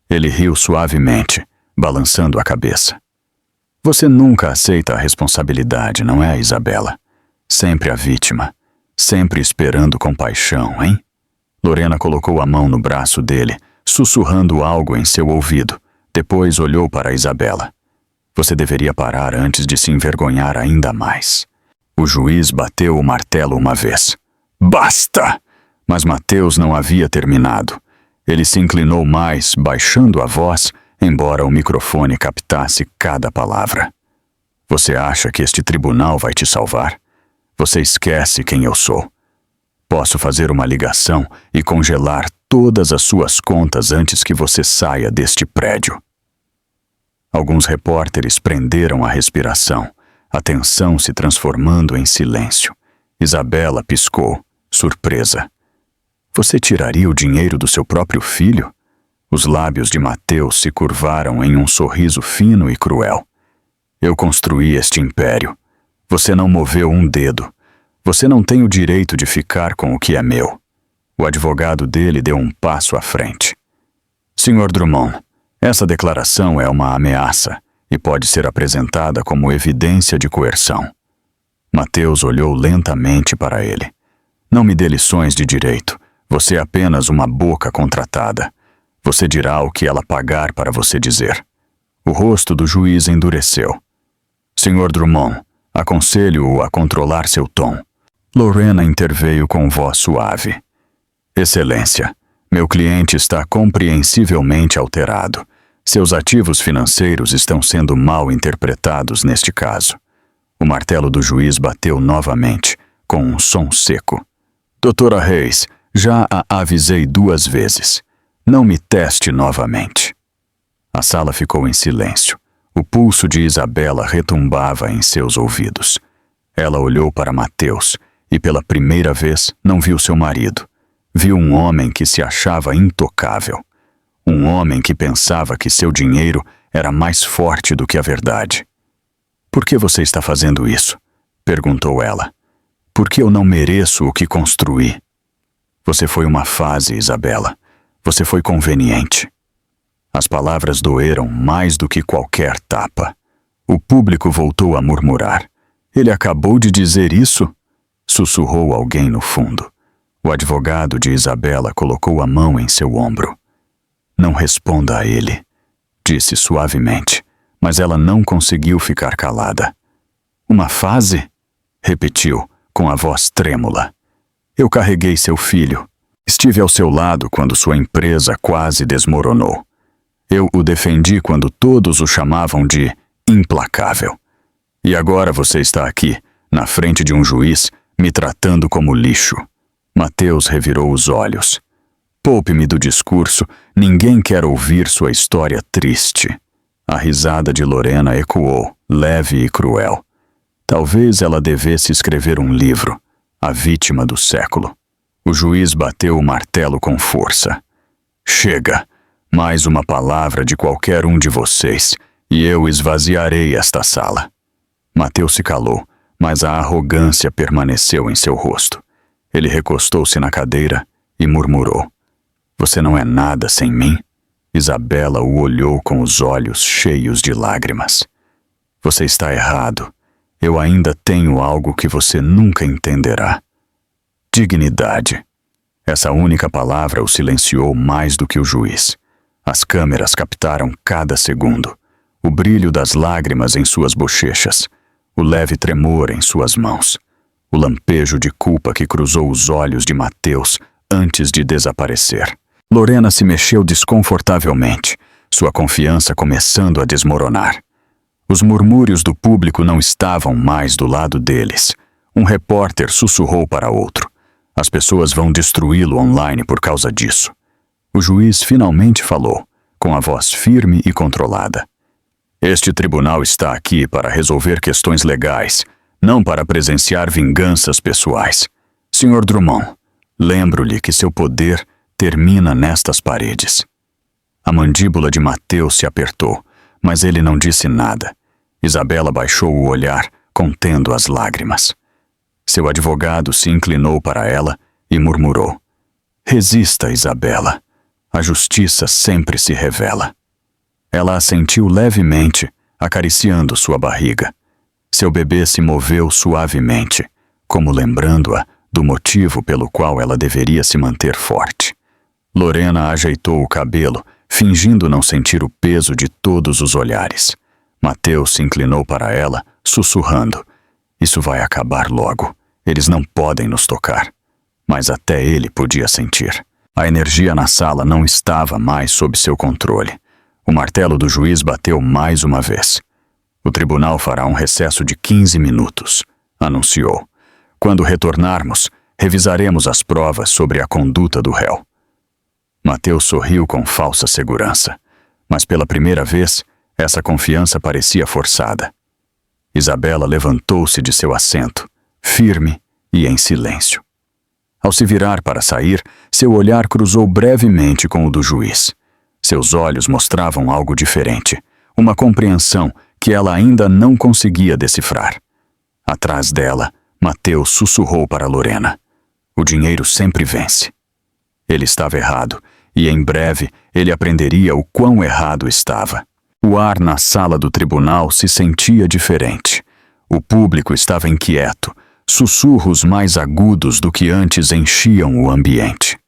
Ele riu suavemente, balançando a cabeça. Você nunca aceita a responsabilidade, não é, Isabela? Sempre a vítima. Sempre esperando compaixão, hein? Lorena colocou a mão no braço dele, sussurrando algo em seu ouvido. Depois olhou para Isabela. Você deveria parar antes de se envergonhar ainda mais. O juiz bateu o martelo uma vez. Basta! Mas Mateus não havia terminado. Ele se inclinou mais, baixando a voz, embora o microfone captasse cada palavra. Você acha que este tribunal vai te salvar? Você esquece quem eu sou. Posso fazer uma ligação e congelar todas as suas contas antes que você saia deste prédio. Alguns repórteres prenderam a respiração, a tensão se transformando em silêncio. Isabela piscou, surpresa. Você tiraria o dinheiro do seu próprio filho? Os lábios de Mateus se curvaram em um sorriso fino e cruel. Eu construí este império. Você não moveu um dedo. Você não tem o direito de ficar com o que é meu. O advogado dele deu um passo à frente. Sr. Drummond, essa declaração é uma ameaça e pode ser apresentada como evidência de coerção. Mateus olhou lentamente para ele. Não me dê lições de direito. Você é apenas uma boca contratada. Você dirá o que ela pagar para você dizer. O rosto do juiz endureceu. Sr. Drummond, aconselho-o a controlar seu tom. Lorena interveio com voz suave. Excelência, meu cliente está compreensivelmente alterado. Seus ativos financeiros estão sendo mal interpretados neste caso. O martelo do juiz bateu novamente, com um som seco. Doutora Reis, já a avisei 2 vezes. Não me teste novamente. A sala ficou em silêncio. O pulso de Isabela retumbava em seus ouvidos. Ela olhou para Mateus e pela primeira vez não viu seu marido. Viu um homem que se achava intocável. Um homem que pensava que seu dinheiro era mais forte do que a verdade. Por que você está fazendo isso? Perguntou ela. Porque eu não mereço o que construí. Você foi uma fase, Isabela. Você foi conveniente. As palavras doeram mais do que qualquer tapa. O público voltou a murmurar. Ele acabou de dizer isso? Sussurrou alguém no fundo. O advogado de Isabela colocou a mão em seu ombro. Não responda a ele, disse suavemente, mas ela não conseguiu ficar calada. Uma fase? Repetiu, com a voz trêmula. Eu carreguei seu filho. Estive ao seu lado quando sua empresa quase desmoronou. Eu o defendi quando todos o chamavam de implacável. E agora você está aqui, na frente de um juiz, me tratando como lixo. Mateus revirou os olhos. Poupe-me do discurso, ninguém quer ouvir sua história triste. A risada de Lorena ecoou, leve e cruel. Talvez ela devesse escrever um livro, A Vítima do Século. O juiz bateu o martelo com força. Chega! Mais uma palavra de qualquer um de vocês, e eu esvaziarei esta sala. Mateus se calou, mas a arrogância permaneceu em seu rosto. Ele recostou-se na cadeira e murmurou: "Você não é nada sem mim?" Isabela o olhou com os olhos cheios de lágrimas. "Você está errado. Eu ainda tenho algo que você nunca entenderá. Dignidade." Essa única palavra o silenciou mais do que o juiz. As câmeras captaram cada segundo. O brilho das lágrimas em suas bochechas, o leve tremor em suas mãos, o lampejo de culpa que cruzou os olhos de Mateus antes de desaparecer. Lorena se mexeu desconfortavelmente, sua confiança começando a desmoronar. Os murmúrios do público não estavam mais do lado deles. Um repórter sussurrou para outro: "As pessoas vão destruí-lo online por causa disso." O juiz finalmente falou, com a voz firme e controlada: "Este tribunal está aqui para resolver questões legais, não para presenciar vinganças pessoais. Sr. Drummond, lembro-lhe que seu poder termina nestas paredes." A mandíbula de Mateus se apertou, mas ele não disse nada. Isabela baixou o olhar, contendo as lágrimas. Seu advogado se inclinou para ela e murmurou: "Resista, Isabela. A justiça sempre se revela." Ela assentiu levemente, acariciando sua barriga. Seu bebê se moveu suavemente, como lembrando-a do motivo pelo qual ela deveria se manter forte. Lorena ajeitou o cabelo, fingindo não sentir o peso de todos os olhares. Mateus se inclinou para ela, sussurrando: "Isso vai acabar logo. Eles não podem nos tocar." Mas até ele podia sentir. A energia na sala não estava mais sob seu controle. O martelo do juiz bateu mais uma vez. "O tribunal fará um recesso de 15 minutos, anunciou. "Quando retornarmos, revisaremos as provas sobre a conduta do réu." Mateus sorriu com falsa segurança, mas pela primeira vez, essa confiança parecia forçada. Isabela levantou-se de seu assento, firme e em silêncio. Ao se virar para sair, seu olhar cruzou brevemente com o do juiz. Seus olhos mostravam algo diferente, uma compreensão que ela ainda não conseguia decifrar. Atrás dela, Mateus sussurrou para Lorena: "O dinheiro sempre vence." Ele estava errado, e em breve ele aprenderia o quão errado estava. O ar na sala do tribunal se sentia diferente. O público estava inquieto, sussurros mais agudos do que antes enchiam o ambiente.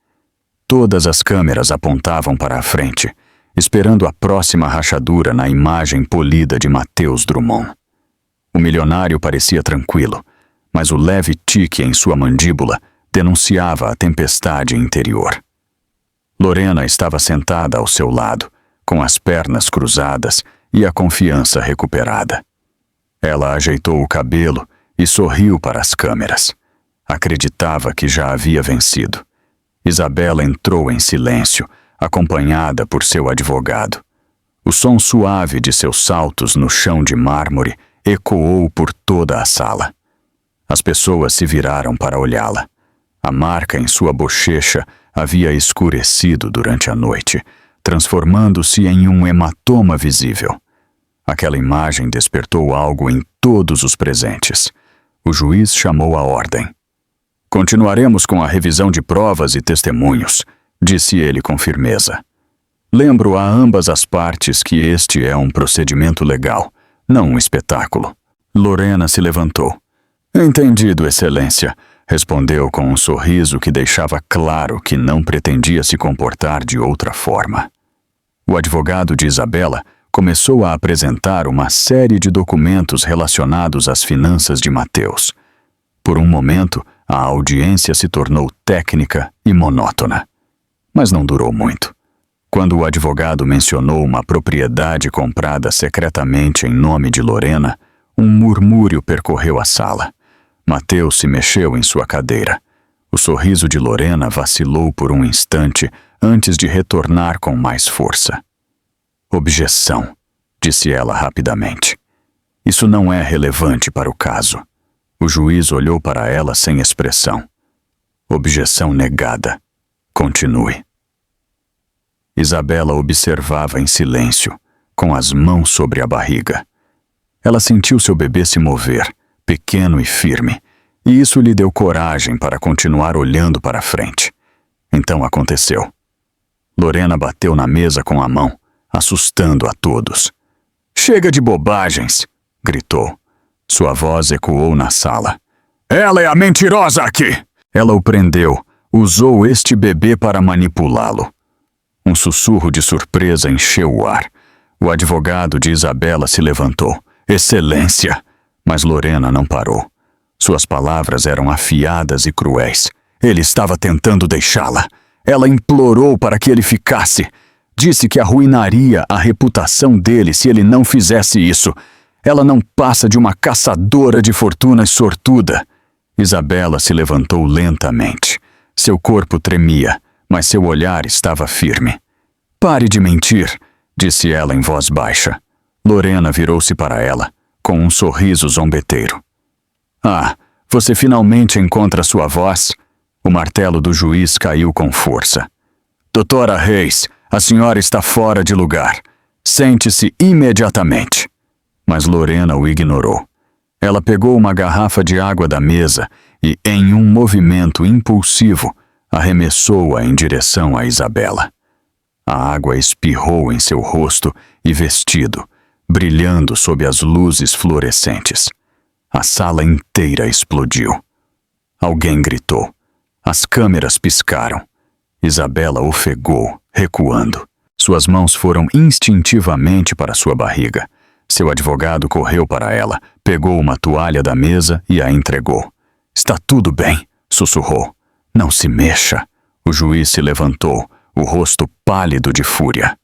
Todas as câmeras apontavam para a frente, esperando a próxima rachadura na imagem polida de Mateus Drummond. O milionário parecia tranquilo, mas o leve tique em sua mandíbula denunciava a tempestade interior. Lorena estava sentada ao seu lado, com as pernas cruzadas e a confiança recuperada. Ela ajeitou o cabelo e sorriu para as câmeras. Acreditava que já havia vencido. Isabela entrou em silêncio, acompanhada por seu advogado. O som suave de seus saltos no chão de mármore ecoou por toda a sala. As pessoas se viraram para olhá-la. A marca em sua bochecha havia escurecido durante a noite, transformando-se em um hematoma visível. Aquela imagem despertou algo em todos os presentes. O juiz chamou a ordem. "Continuaremos com a revisão de provas e testemunhos", disse ele com firmeza. "Lembro a ambas as partes que este é um procedimento legal, não um espetáculo." Lorena se levantou. "Entendido, Excelência", respondeu com um sorriso que deixava claro que não pretendia se comportar de outra forma. O advogado de Isabela começou a apresentar uma série de documentos relacionados às finanças de Mateus. Por um momento, a audiência se tornou técnica e monótona. Mas não durou muito. Quando o advogado mencionou uma propriedade comprada secretamente em nome de Lorena, um murmúrio percorreu a sala. Mateus se mexeu em sua cadeira. O sorriso de Lorena vacilou por um instante antes de retornar com mais força. "Objeção", disse ela rapidamente. "Isso não é relevante para o caso." O juiz olhou para ela sem expressão. "Objeção negada. Continue." Isabela observava em silêncio, com as mãos sobre a barriga. Ela sentiu seu bebê se mover, pequeno e firme, e isso lhe deu coragem para continuar olhando para frente. Então aconteceu. Lorena bateu na mesa com a mão, assustando a todos. "Chega de bobagens!" gritou. Sua voz ecoou na sala. "Ela é a mentirosa aqui!" Ela o prendeu, usou este bebê para manipulá-lo. Um sussurro de surpresa encheu o ar. O advogado de Isabela se levantou. "Excelência!" Mas Lorena não parou. Suas palavras eram afiadas e cruéis. Ele estava tentando deixá-la. Ela implorou para que ele ficasse. Disse que arruinaria a reputação dele se ele não fizesse isso. Ela não passa de uma caçadora de fortunas sortuda. Isabela se levantou lentamente. Seu corpo tremia, mas seu olhar estava firme. "Pare de mentir", disse ela em voz baixa. Lorena virou-se para ela, com um sorriso zombeteiro. "Ah, você finalmente encontra sua voz?" O martelo do juiz caiu com força. "Doutora Reis, a senhora está fora de lugar. Sente-se imediatamente." Mas Lorena o ignorou. Ela pegou uma garrafa de água da mesa e, em um movimento impulsivo, arremessou-a em direção a Isabela. A água espirrou em seu rosto e vestido, brilhando sob as luzes fluorescentes. A sala inteira explodiu. Alguém gritou. As câmeras piscaram. Isabela ofegou, recuando. Suas mãos foram instintivamente para sua barriga. Seu advogado correu para ela, pegou uma toalha da mesa e a entregou. "Está tudo bem", sussurrou. "Não se mexa." O juiz se levantou, o rosto pálido de fúria.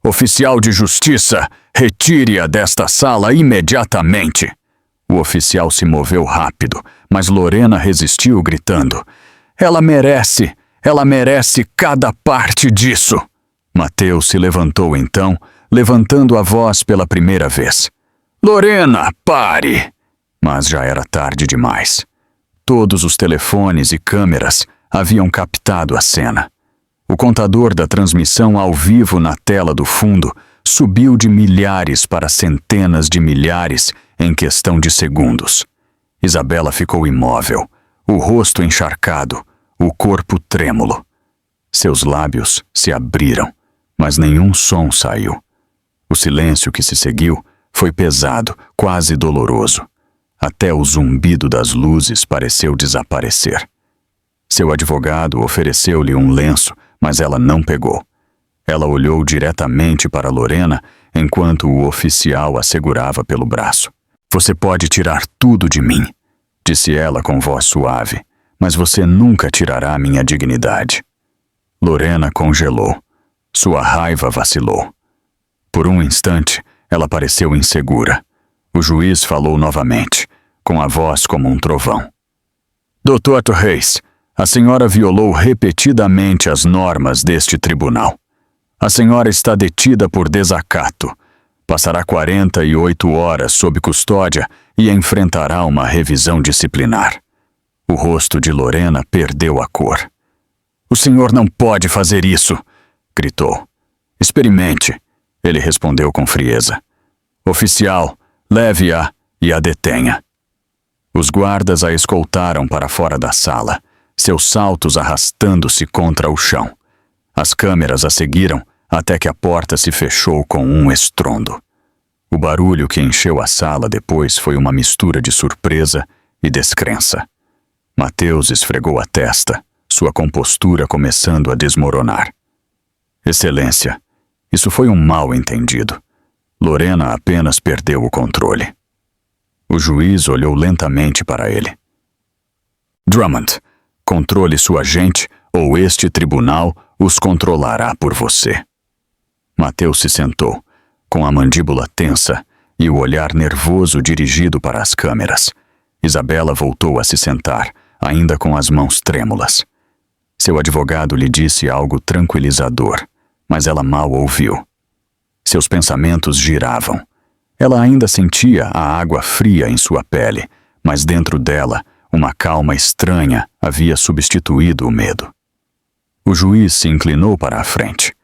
"Oficial de justiça, retire-a desta sala imediatamente." O oficial se moveu rápido, mas Lorena resistiu, gritando: Ela merece cada parte disso." Mateus se levantou então, levantando a voz pela primeira vez. "Lorena, pare!" Mas já era tarde demais. Todos os telefones e câmeras haviam captado a cena. O contador da transmissão ao vivo na tela do fundo subiu de milhares para centenas de milhares em questão de segundos. Isabela ficou imóvel, o rosto encharcado, o corpo trêmulo. Seus lábios se abriram, mas nenhum som saiu. O silêncio que se seguiu foi pesado, quase doloroso. Até o zumbido das luzes pareceu desaparecer. Seu advogado ofereceu-lhe um lenço, mas ela não pegou. Ela olhou diretamente para Lorena enquanto o oficial a segurava pelo braço. "Você pode tirar tudo de mim", disse ela com voz suave, "mas você nunca tirará minha dignidade." Lorena congelou. Sua raiva vacilou. Por um instante, ela pareceu insegura. O juiz falou novamente, com a voz como um trovão. "Dr. Reis, a senhora violou repetidamente as normas deste tribunal. A senhora está detida por desacato. Passará 48 horas sob custódia e enfrentará uma revisão disciplinar." O rosto de Lorena perdeu a cor. "O senhor não pode fazer isso!" gritou. "Experimente", ele respondeu com frieza. "Oficial, leve-a e a detenha." Os guardas a escoltaram para fora da sala, seus saltos arrastando-se contra o chão. As câmeras a seguiram até que a porta se fechou com um estrondo. O barulho que encheu a sala depois foi uma mistura de surpresa e descrença. Mateus esfregou a testa, sua compostura começando a desmoronar. "Excelência, isso foi um mal-entendido. Lorena apenas perdeu o controle." O juiz olhou lentamente para ele. "Drummond, controle sua gente ou este tribunal os controlará por você." Mateus se sentou, com a mandíbula tensa e o olhar nervoso dirigido para as câmeras. Isabela voltou a se sentar, ainda com as mãos trêmulas. Seu advogado lhe disse algo tranquilizador, mas ela mal ouviu. Seus pensamentos giravam. Ela ainda sentia a água fria em sua pele, mas dentro dela, uma calma estranha havia substituído o medo. O juiz se inclinou para a frente.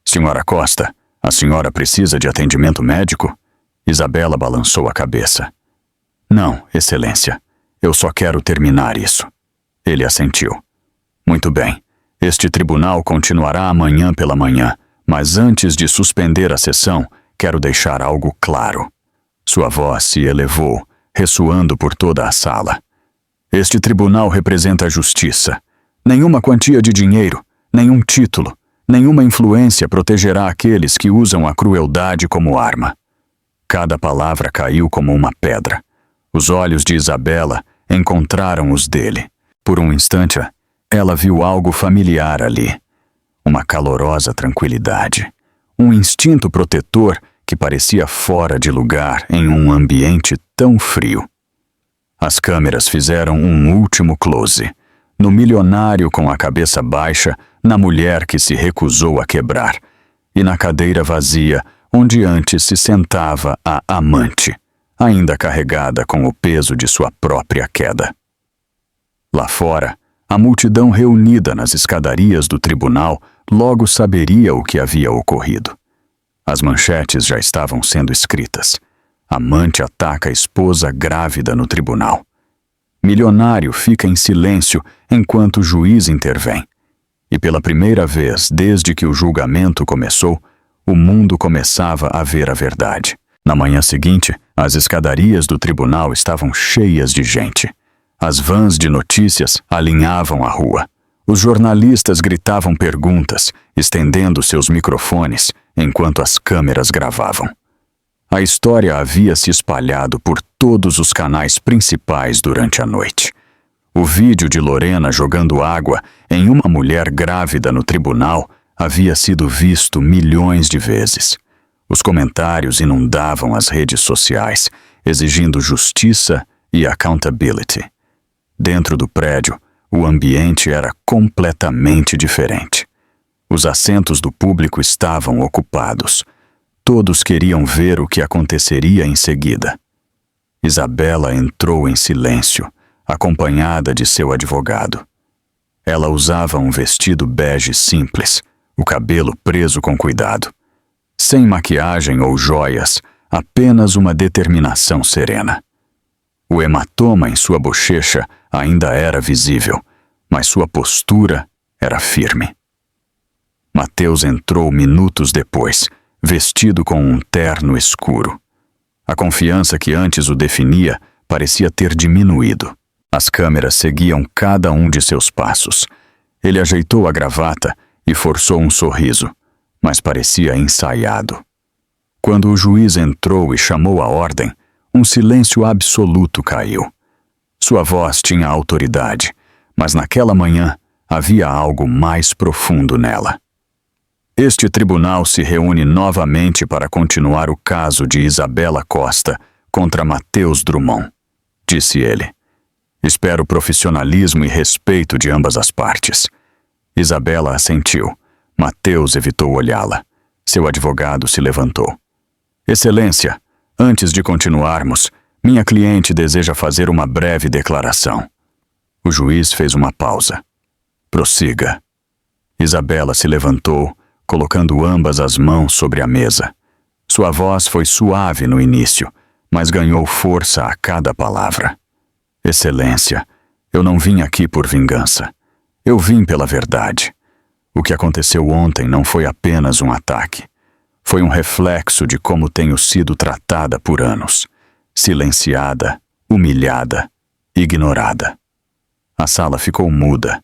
"Senhora Costa, a senhora precisa de atendimento médico?" Isabela balançou a cabeça. Não, Excelência. Eu só quero terminar isso. Ele assentiu. Muito bem. Este tribunal continuará amanhã pela manhã, mas antes de suspender a sessão, quero deixar algo claro. Sua voz se elevou, ressoando por toda a sala. Este tribunal representa a justiça. Nenhuma quantia de dinheiro, nenhum título, nenhuma influência protegerá aqueles que usam a crueldade como arma. Cada palavra caiu como uma pedra. Os olhos de Isabela encontraram os dele. Por um instante, ela viu algo familiar ali. Uma calorosa tranquilidade. Um instinto protetor que parecia fora de lugar em um ambiente tão frio. As câmeras fizeram um último close. No milionário com a cabeça baixa, na mulher que se recusou a quebrar, e na cadeira vazia, onde antes se sentava a amante, ainda carregada com o peso de sua própria queda. Lá fora, a multidão reunida nas escadarias do tribunal logo saberia o que havia ocorrido. As manchetes já estavam sendo escritas. Amante ataca a esposa grávida no tribunal. Milionário fica em silêncio enquanto o juiz intervém. E pela primeira vez desde que o julgamento começou, o mundo começava a ver a verdade. Na manhã seguinte, as escadarias do tribunal estavam cheias de gente. As vans de notícias alinhavam a rua. Os jornalistas gritavam perguntas, estendendo seus microfones, enquanto as câmeras gravavam. A história havia se espalhado por todos os canais principais durante a noite. O vídeo de Lorena jogando água em uma mulher grávida no tribunal havia sido visto milhões de vezes. Os comentários inundavam as redes sociais, exigindo justiça e accountability. Dentro do prédio, o ambiente era completamente diferente. Os assentos do público estavam ocupados. Todos queriam ver o que aconteceria em seguida. Isabela entrou em silêncio, acompanhada de seu advogado. Ela usava um vestido bege simples, o cabelo preso com cuidado. Sem maquiagem ou joias, apenas uma determinação serena. O hematoma em sua bochecha ainda era visível, mas sua postura era firme. Mateus entrou minutos depois, vestido com um terno escuro. A confiança que antes o definia parecia ter diminuído. As câmeras seguiam cada um de seus passos. Ele ajeitou a gravata e forçou um sorriso, mas parecia ensaiado. Quando o juiz entrou e chamou a ordem, um silêncio absoluto caiu. Sua voz tinha autoridade, mas naquela manhã havia algo mais profundo nela. Este tribunal se reúne novamente para continuar o caso de Isabela Costa contra Mateus Drummond, disse ele. Espero profissionalismo e respeito de ambas as partes. Isabela assentiu. Mateus evitou olhá-la. Seu advogado se levantou. Excelência, antes de continuarmos, minha cliente deseja fazer uma breve declaração. O juiz fez uma pausa. Prossiga. Isabela se levantou, colocando ambas as mãos sobre a mesa. Sua voz foi suave no início, mas ganhou força a cada palavra. Excelência, eu não vim aqui por vingança. Eu vim pela verdade. O que aconteceu ontem não foi apenas um ataque. Foi um reflexo de como tenho sido tratada por anos. Silenciada, humilhada, ignorada. A sala ficou muda.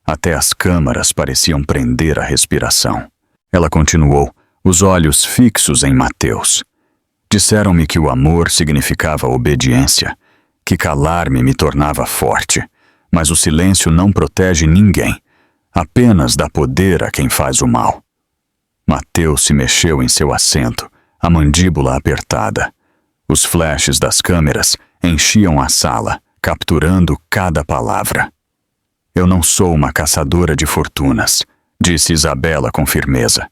Até as câmaras pareciam prender a respiração. Ela continuou, os olhos fixos em Mateus. Disseram-me que o amor significava obediência, que calar-me me tornava forte, mas o silêncio não protege ninguém, apenas dá poder a quem faz o mal. Mateus se mexeu em seu assento, a mandíbula apertada. Os flashes das câmeras enchiam a sala, capturando cada palavra. Eu não sou uma caçadora de fortunas, disse Isabela com firmeza.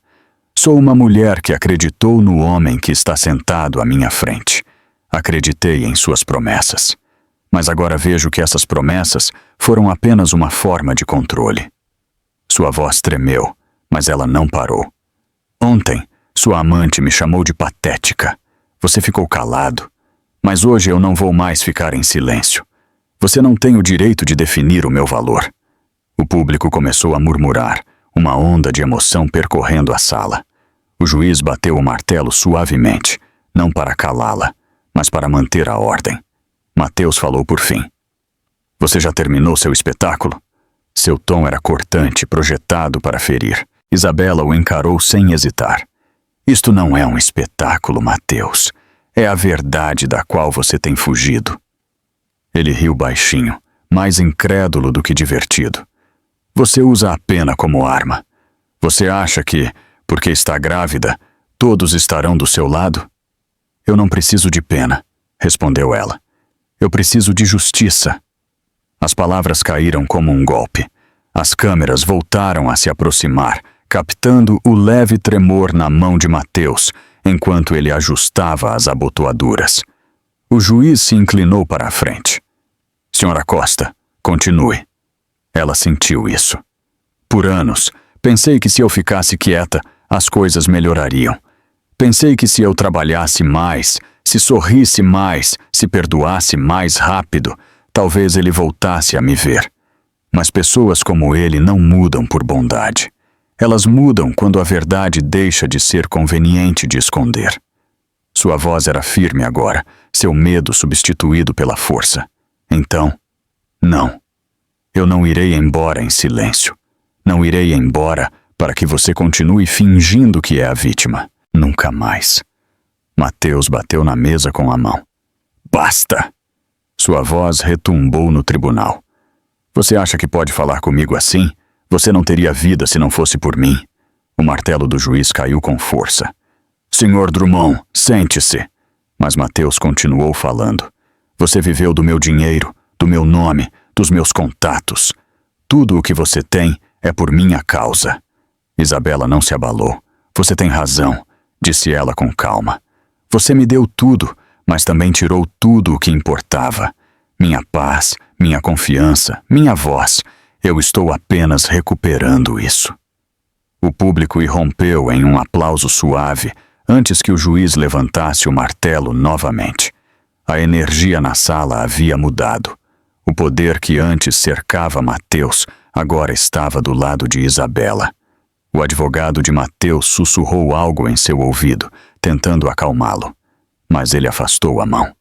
Sou uma mulher que acreditou no homem que está sentado à minha frente. Acreditei em suas promessas. Mas agora vejo que essas promessas foram apenas uma forma de controle. Sua voz tremeu, mas ela não parou. Ontem, sua amante me chamou de patética. Você ficou calado. Mas hoje eu não vou mais ficar em silêncio. Você não tem o direito de definir o meu valor. O público começou a murmurar, uma onda de emoção percorrendo a sala. O juiz bateu o martelo suavemente, não para calá-la, mas para manter a ordem. Mateus falou por fim. Você já terminou seu espetáculo? Seu tom era cortante, projetado para ferir. Isabela o encarou sem hesitar. Isto não é um espetáculo, Mateus. É a verdade da qual você tem fugido. Ele riu baixinho, mais incrédulo do que divertido. Você usa a pena como arma. Você acha que, porque está grávida, todos estarão do seu lado? Eu não preciso de pena, respondeu ela. Eu preciso de justiça. As palavras caíram como um golpe. As câmeras voltaram a se aproximar, captando o leve tremor na mão de Mateus, enquanto ele ajustava as abotoaduras. O juiz se inclinou para a frente. Senhora Costa, continue. Ela sentiu isso. Por anos, pensei que se eu ficasse quieta, as coisas melhorariam. Pensei que se eu trabalhasse mais, se sorrisse mais, se perdoasse mais rápido, talvez ele voltasse a me ver. Mas pessoas como ele não mudam por bondade. Elas mudam quando a verdade deixa de ser conveniente de esconder. Sua voz era firme agora, seu medo substituído pela força. Então, não. Eu não irei embora em silêncio. Não irei embora para que você continue fingindo que é a vítima. Nunca mais. Mateus bateu na mesa com a mão. Basta! Sua voz retumbou no tribunal. Você acha que pode falar comigo assim? Você não teria vida se não fosse por mim. O martelo do juiz caiu com força. Senhor Drummond, sente-se. Mas Mateus continuou falando. Você viveu do meu dinheiro, do meu nome, dos meus contatos. Tudo o que você tem é por minha causa. Isabela não se abalou. Você tem razão, disse ela com calma. Você me deu tudo, mas também tirou tudo o que importava. Minha paz, minha confiança, minha voz. Eu estou apenas recuperando isso. O público irrompeu em um aplauso suave antes que o juiz levantasse o martelo novamente. A energia na sala havia mudado. O poder que antes cercava Mateus agora estava do lado de Isabela. O advogado de Mateus sussurrou algo em seu ouvido, tentando acalmá-lo. Mas ele afastou a mão.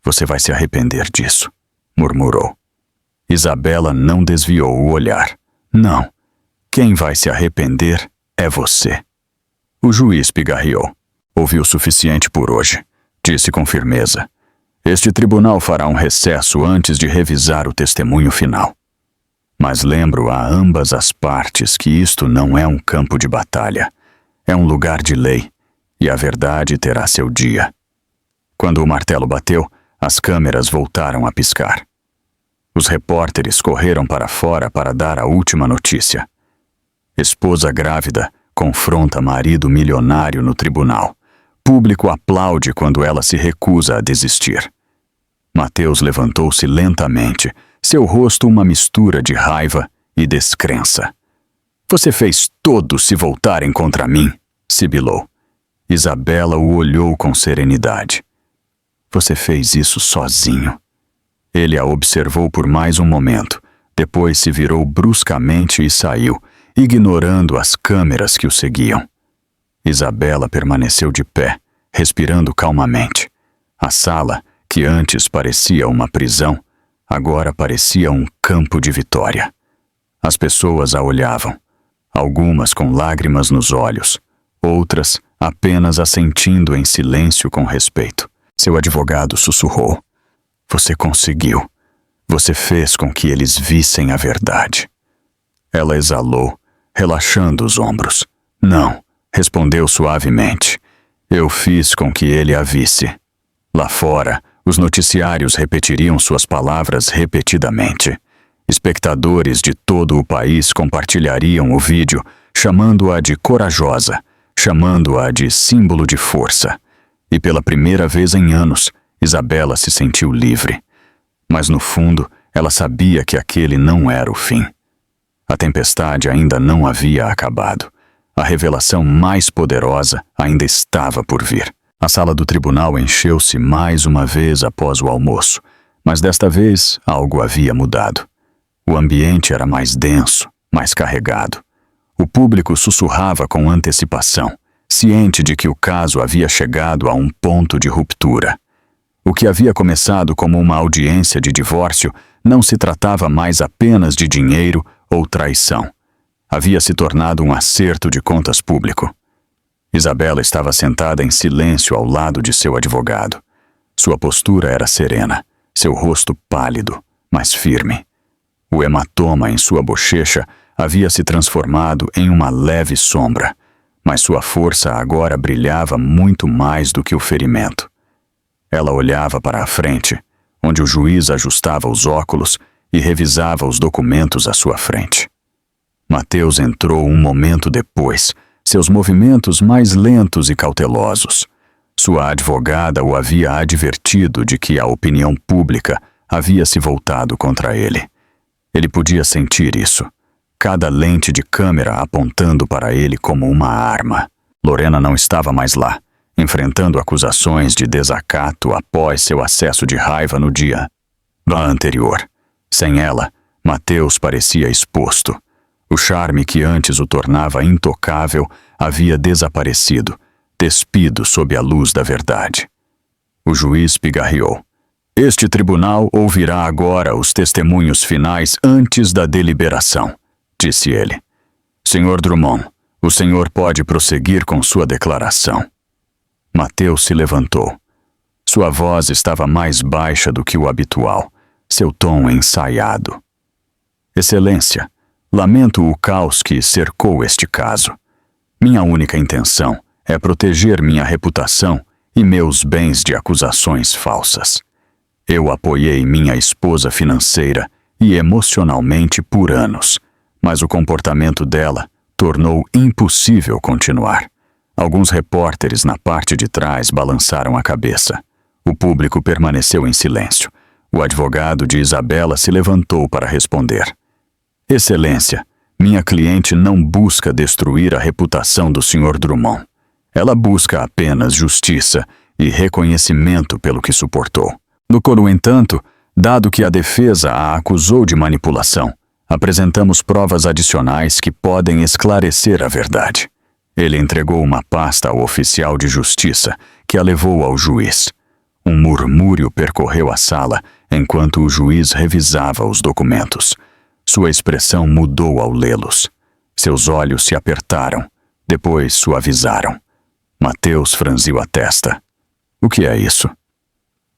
Você vai se arrepender disso, murmurou. Isabela não desviou o olhar. Não. Quem vai se arrepender é você. O juiz pigarreou. Ouvi o suficiente por hoje, disse com firmeza. Este tribunal fará um recesso antes de revisar o testemunho final. Mas lembro a ambas as partes que isto não é um campo de batalha. É um lugar de lei, e a verdade terá seu dia. Quando o martelo bateu, as câmeras voltaram a piscar. Os repórteres correram para fora para dar a última notícia. Esposa grávida confronta marido milionário no tribunal. Público aplaude quando ela se recusa a desistir. Mateus levantou-se lentamente, seu rosto uma mistura de raiva e descrença. Você fez todos se voltarem contra mim, sibilou. Isabela o olhou com serenidade. Você fez isso sozinho. Ele a observou por mais um momento, depois se virou bruscamente e saiu, ignorando as câmeras que o seguiam. Isabela permaneceu de pé, respirando calmamente. A sala, que antes parecia uma prisão, agora parecia um campo de vitória. As pessoas a olhavam, algumas com lágrimas nos olhos, outras apenas assentindo em silêncio com respeito. Seu advogado sussurrou. Você conseguiu. Você fez com que eles vissem a verdade. Ela exalou, relaxando os ombros. Não, respondeu suavemente. Eu fiz com que ele a visse. Lá fora, os noticiários repetiriam suas palavras repetidamente. Espectadores de todo o país compartilhariam o vídeo, chamando-a de corajosa, chamando-a de símbolo de força. E pela primeira vez em anos, Isabela se sentiu livre. Mas no fundo, ela sabia que aquele não era o fim. A tempestade ainda não havia acabado. A revelação mais poderosa ainda estava por vir. A sala do tribunal encheu-se mais uma vez após o almoço, mas desta vez algo havia mudado. O ambiente era mais denso, mais carregado. O público sussurrava com antecipação, ciente de que o caso havia chegado a um ponto de ruptura. O que havia começado como uma audiência de divórcio não se tratava mais apenas de dinheiro ou traição. Havia se tornado um acerto de contas público. Isabela estava sentada em silêncio ao lado de seu advogado. Sua postura era serena, seu rosto pálido, mas firme. O hematoma em sua bochecha havia se transformado em uma leve sombra, mas sua força agora brilhava muito mais do que o ferimento. Ela olhava para a frente, onde o juiz ajustava os óculos e revisava os documentos à sua frente. Mateus entrou um momento depois, seus movimentos mais lentos e cautelosos. Sua advogada o havia advertido de que a opinião pública havia se voltado contra ele. Ele podia sentir isso, cada lente de câmera apontando para ele como uma arma. Lorena não estava mais lá, enfrentando acusações de desacato após seu acesso de raiva no dia anterior. Sem ela, Mateus parecia exposto. O charme que antes o tornava intocável havia desaparecido, despido sob a luz da verdade. O juiz pigarreou. Este tribunal ouvirá agora os testemunhos finais antes da deliberação, disse ele. Senhor Drummond, o senhor pode prosseguir com sua declaração. Mateus se levantou. Sua voz estava mais baixa do que o habitual, seu tom ensaiado. Excelência, lamento o caos que cercou este caso. Minha única intenção é proteger minha reputação e meus bens de acusações falsas. Eu apoiei minha esposa financeira e emocionalmente por anos, mas o comportamento dela tornou impossível continuar. Alguns repórteres na parte de trás balançaram a cabeça. O público permaneceu em silêncio. O advogado de Isabela se levantou para responder. Excelência, minha cliente não busca destruir a reputação do Sr. Drummond. Ela busca apenas justiça e reconhecimento pelo que suportou. No entanto, dado que a defesa a acusou de manipulação, apresentamos provas adicionais que podem esclarecer a verdade. Ele entregou uma pasta ao oficial de justiça, que a levou ao juiz. Um murmúrio percorreu a sala enquanto o juiz revisava os documentos. Sua expressão mudou ao lê-los. Seus olhos se apertaram, depois suavizaram. Mateus franziu a testa. O que é isso?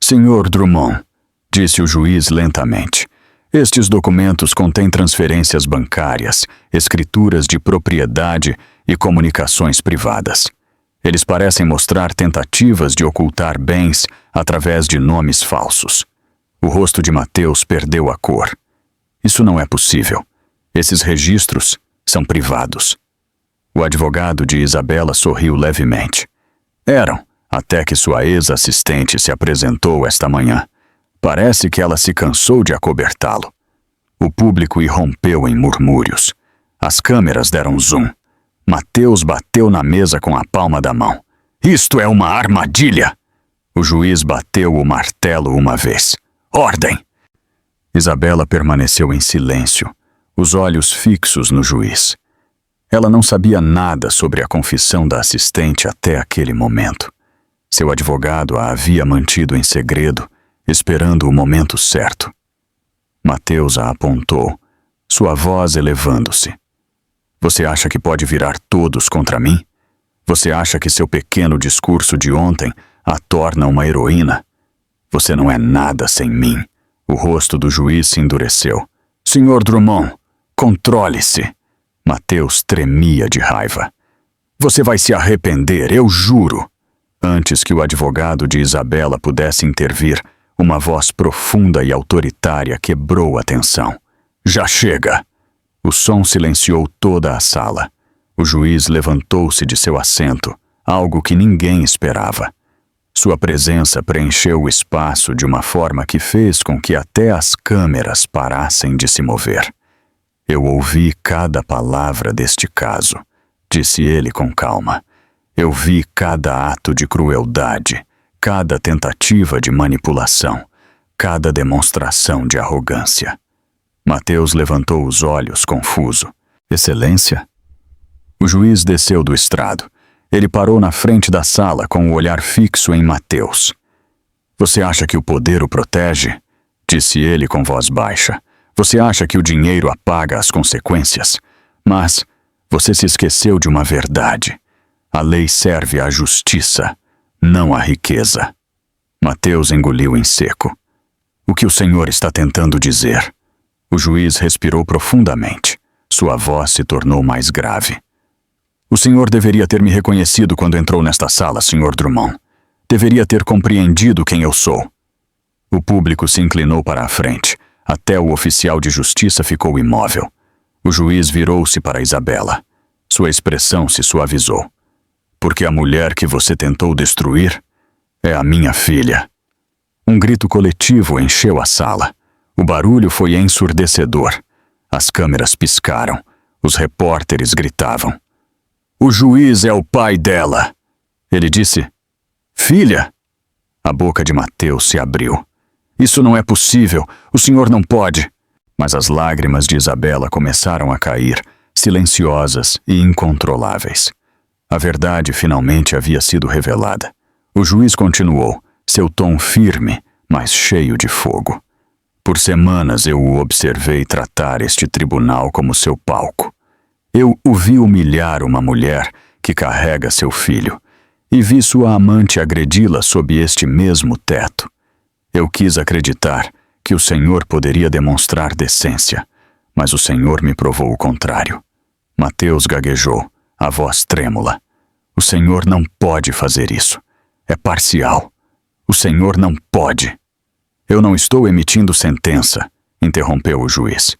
Senhor Drummond, disse o juiz lentamente, estes documentos contêm transferências bancárias, escrituras de propriedade e comunicações privadas. Eles parecem mostrar tentativas de ocultar bens através de nomes falsos. O rosto de Mateus perdeu a cor. Isso não é possível. Esses registros são privados. O advogado de Isabela sorriu levemente. Eram, até que sua ex-assistente se apresentou esta manhã. Parece que ela se cansou de acobertá-lo. O público irrompeu em murmúrios. As câmeras deram zoom. Mateus bateu na mesa com a palma da mão. Isto é uma armadilha! O juiz bateu o martelo uma vez. Ordem! Isabela permaneceu em silêncio, os olhos fixos no juiz. Ela não sabia nada sobre a confissão da assistente até aquele momento. Seu advogado a havia mantido em segredo, esperando o momento certo. Mateus a apontou, sua voz elevando-se. Você acha que pode virar todos contra mim? Você acha que seu pequeno discurso de ontem a torna uma heroína? Você não é nada sem mim. O rosto do juiz se endureceu. Senhor Drummond, controle-se. Mateus tremia de raiva. Você vai se arrepender, eu juro. Antes que o advogado de Isabela pudesse intervir, uma voz profunda e autoritária quebrou a tensão. Já chega! O som silenciou toda a sala. O juiz levantou-se de seu assento, algo que ninguém esperava. Sua presença preencheu o espaço de uma forma que fez com que até as câmeras parassem de se mover. Eu ouvi cada palavra deste caso, disse ele com calma. Eu vi cada ato de crueldade, cada tentativa de manipulação, cada demonstração de arrogância. Mateus levantou os olhos, confuso. Excelência? O juiz desceu do estrado. Ele parou na frente da sala com o olhar fixo em Mateus. Você acha que o poder o protege? Disse ele com voz baixa. Você acha que o dinheiro apaga as consequências? Mas você se esqueceu de uma verdade. A lei serve à justiça, não à riqueza. Mateus engoliu em seco. O que o senhor está tentando dizer? O juiz respirou profundamente. Sua voz se tornou mais grave. O senhor deveria ter me reconhecido quando entrou nesta sala, Sr. Drummond. Deveria ter compreendido quem eu sou. O público se inclinou para a frente. Até o oficial de justiça ficou imóvel. O juiz virou-se para Isabela. Sua expressão se suavizou. Porque a mulher que você tentou destruir é a minha filha. Um grito coletivo encheu a sala. O barulho foi ensurdecedor. As câmeras piscaram. Os repórteres gritavam. O juiz é o pai dela. Ele disse, filha? A boca de Mateus se abriu. Isso não é possível. O senhor não pode. Mas as lágrimas de Isabela começaram a cair, silenciosas e incontroláveis. A verdade finalmente havia sido revelada. O juiz continuou, seu tom firme, mas cheio de fogo. Por semanas eu o observei tratar este tribunal como seu palco. Eu o vi humilhar uma mulher que carrega seu filho, e vi sua amante agredi-la sob este mesmo teto. Eu quis acreditar que o senhor poderia demonstrar decência, mas o senhor me provou o contrário. Mateus gaguejou, a voz trêmula. O senhor não pode fazer isso. É parcial. O senhor não pode. Eu não estou emitindo sentença, interrompeu o juiz.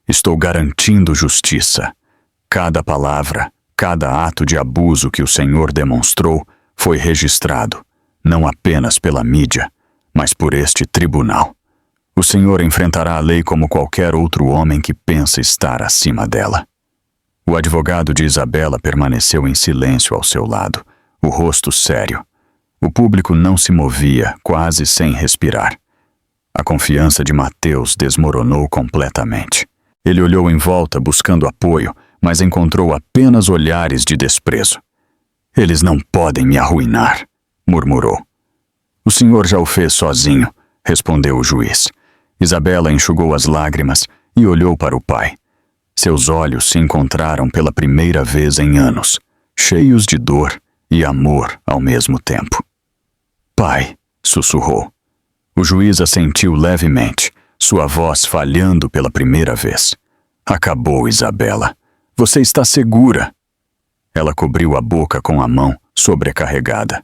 Estou garantindo justiça. Cada palavra, cada ato de abuso que o senhor demonstrou foi registrado, não apenas pela mídia, mas por este tribunal. O senhor enfrentará a lei como qualquer outro homem que pensa estar acima dela. O advogado de Isabela permaneceu em silêncio ao seu lado, o rosto sério. O público não se movia, quase sem respirar. A confiança de Mateus desmoronou completamente. Ele olhou em volta buscando apoio, mas encontrou apenas olhares de desprezo. Eles não podem me arruinar, murmurou. O senhor já o fez sozinho, respondeu o juiz. Isabela enxugou as lágrimas e olhou para o pai. Seus olhos se encontraram pela primeira vez em anos, cheios de dor e amor ao mesmo tempo. Pai, sussurrou. O juiz assentiu levemente, sua voz falhando pela primeira vez. Acabou, Isabela. Você está segura. Ela cobriu a boca com a mão, sobrecarregada.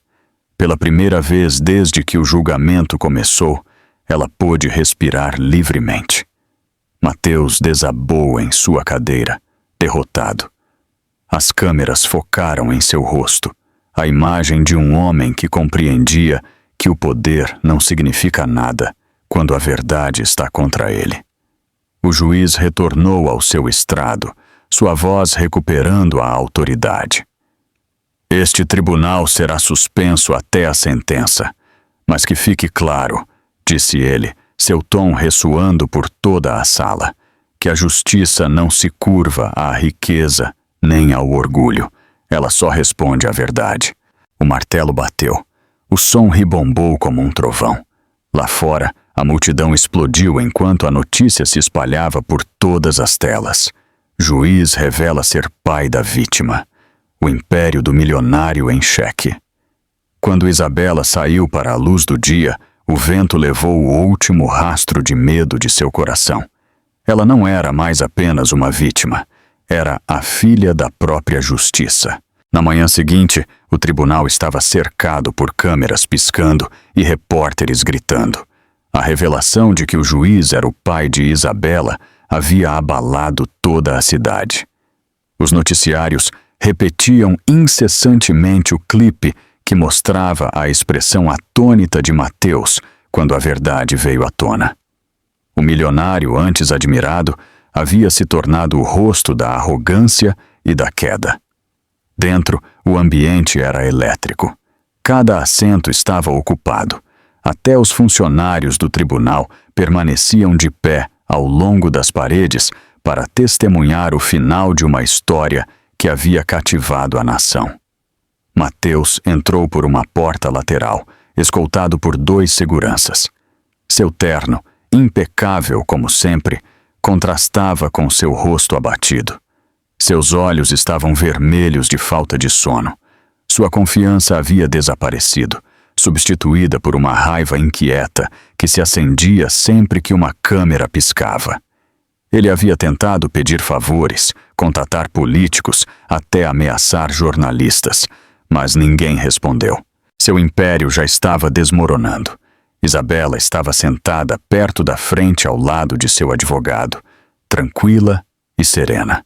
Pela primeira vez desde que o julgamento começou, ela pôde respirar livremente. Mateus desabou em sua cadeira, derrotado. As câmeras focaram em seu rosto, a imagem de um homem que compreendia que o poder não significa nada quando a verdade está contra ele. O juiz retornou ao seu estrado, sua voz recuperando a autoridade. Este tribunal será suspenso até a sentença, mas que fique claro, disse ele, seu tom ressoando por toda a sala, que a justiça não se curva à riqueza nem ao orgulho, ela só responde à verdade. O martelo bateu, o som ribombou como um trovão. Lá fora, a multidão explodiu enquanto a notícia se espalhava por todas as telas. Juiz revela ser pai da vítima. O império do milionário em xeque. Quando Isabela saiu para a luz do dia, o vento levou o último rastro de medo de seu coração. Ela não era mais apenas uma vítima. Era a filha da própria justiça. Na manhã seguinte, o tribunal estava cercado por câmeras piscando e repórteres gritando. A revelação de que o juiz era o pai de Isabela havia abalado toda a cidade. Os noticiários repetiam incessantemente o clipe que mostrava a expressão atônita de Mateus quando a verdade veio à tona. O milionário, antes admirado, havia se tornado o rosto da arrogância e da queda. Dentro, o ambiente era elétrico. Cada assento estava ocupado. Até os funcionários do tribunal permaneciam de pé ao longo das paredes para testemunhar o final de uma história que havia cativado a nação. Mateus entrou por uma porta lateral, escoltado por 2 seguranças. Seu terno, impecável como sempre, contrastava com seu rosto abatido. Seus olhos estavam vermelhos de falta de sono. Sua confiança havia desaparecido, substituída por uma raiva inquieta que se acendia sempre que uma câmera piscava. Ele havia tentado pedir favores, contatar políticos, até ameaçar jornalistas, mas ninguém respondeu. Seu império já estava desmoronando. Isabela estava sentada perto da frente ao lado de seu advogado, tranquila e serena.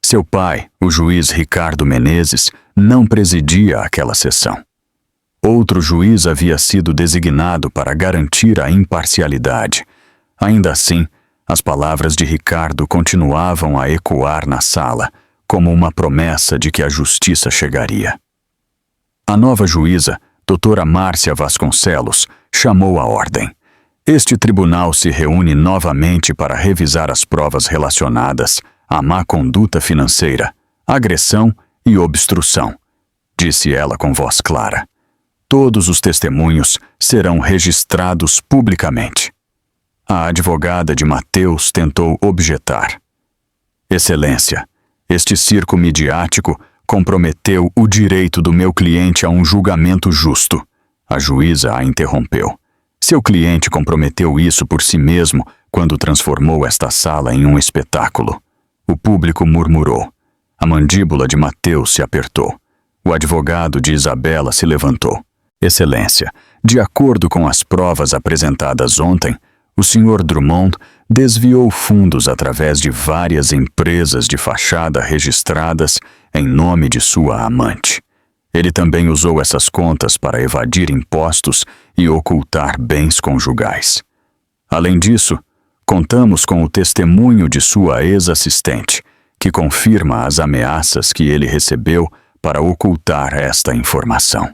Seu pai, o juiz Ricardo Menezes, não presidia aquela sessão. Outro juiz havia sido designado para garantir a imparcialidade. Ainda assim, as palavras de Ricardo continuavam a ecoar na sala, como uma promessa de que a justiça chegaria. A nova juíza, doutora Márcia Vasconcelos, chamou a ordem. Este tribunal se reúne novamente para revisar as provas relacionadas à má conduta financeira, agressão e obstrução, disse ela com voz clara. Todos os testemunhos serão registrados publicamente. A advogada de Mateus tentou objetar. Excelência, este circo midiático comprometeu o direito do meu cliente a um julgamento justo. A juíza a interrompeu. Seu cliente comprometeu isso por si mesmo quando transformou esta sala em um espetáculo. O público murmurou. A mandíbula de Mateus se apertou. O advogado de Isabela se levantou. Excelência, de acordo com as provas apresentadas ontem, o Sr. Drummond desviou fundos através de várias empresas de fachada registradas em nome de sua amante. Ele também usou essas contas para evadir impostos e ocultar bens conjugais. Além disso, contamos com o testemunho de sua ex-assistente, que confirma as ameaças que ele recebeu para ocultar esta informação.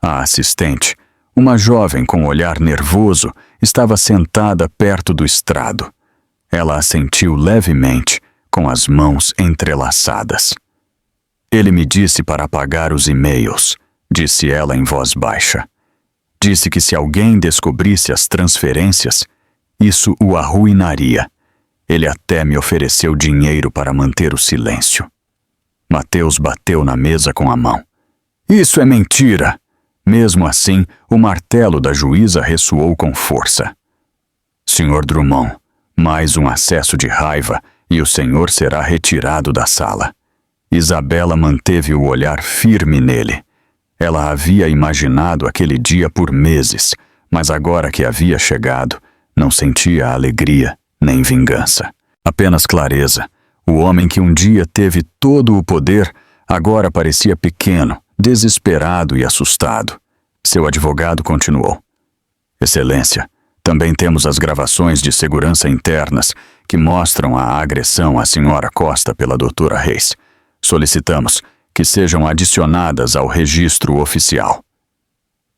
A assistente, uma jovem com olhar nervoso, estava sentada perto do estrado. Ela assentiu levemente, com as mãos entrelaçadas. Ele me disse para apagar os e-mails, disse ela em voz baixa. Disse que se alguém descobrisse as transferências, isso o arruinaria. Ele até me ofereceu dinheiro para manter o silêncio. Mateus bateu na mesa com a mão. Isso é mentira! Mesmo assim, o martelo da juíza ressoou com força. Sr. Drummond, mais um acesso de raiva e o senhor será retirado da sala. Isabela manteve o olhar firme nele. Ela havia imaginado aquele dia por meses, mas agora que havia chegado, não sentia alegria nem vingança. Apenas clareza. O homem que um dia teve todo o poder, agora parecia pequeno, desesperado e assustado. Seu advogado continuou. Excelência, também temos as gravações de segurança internas que mostram a agressão à senhora Costa pela doutora Reis. Solicitamos que sejam adicionadas ao registro oficial.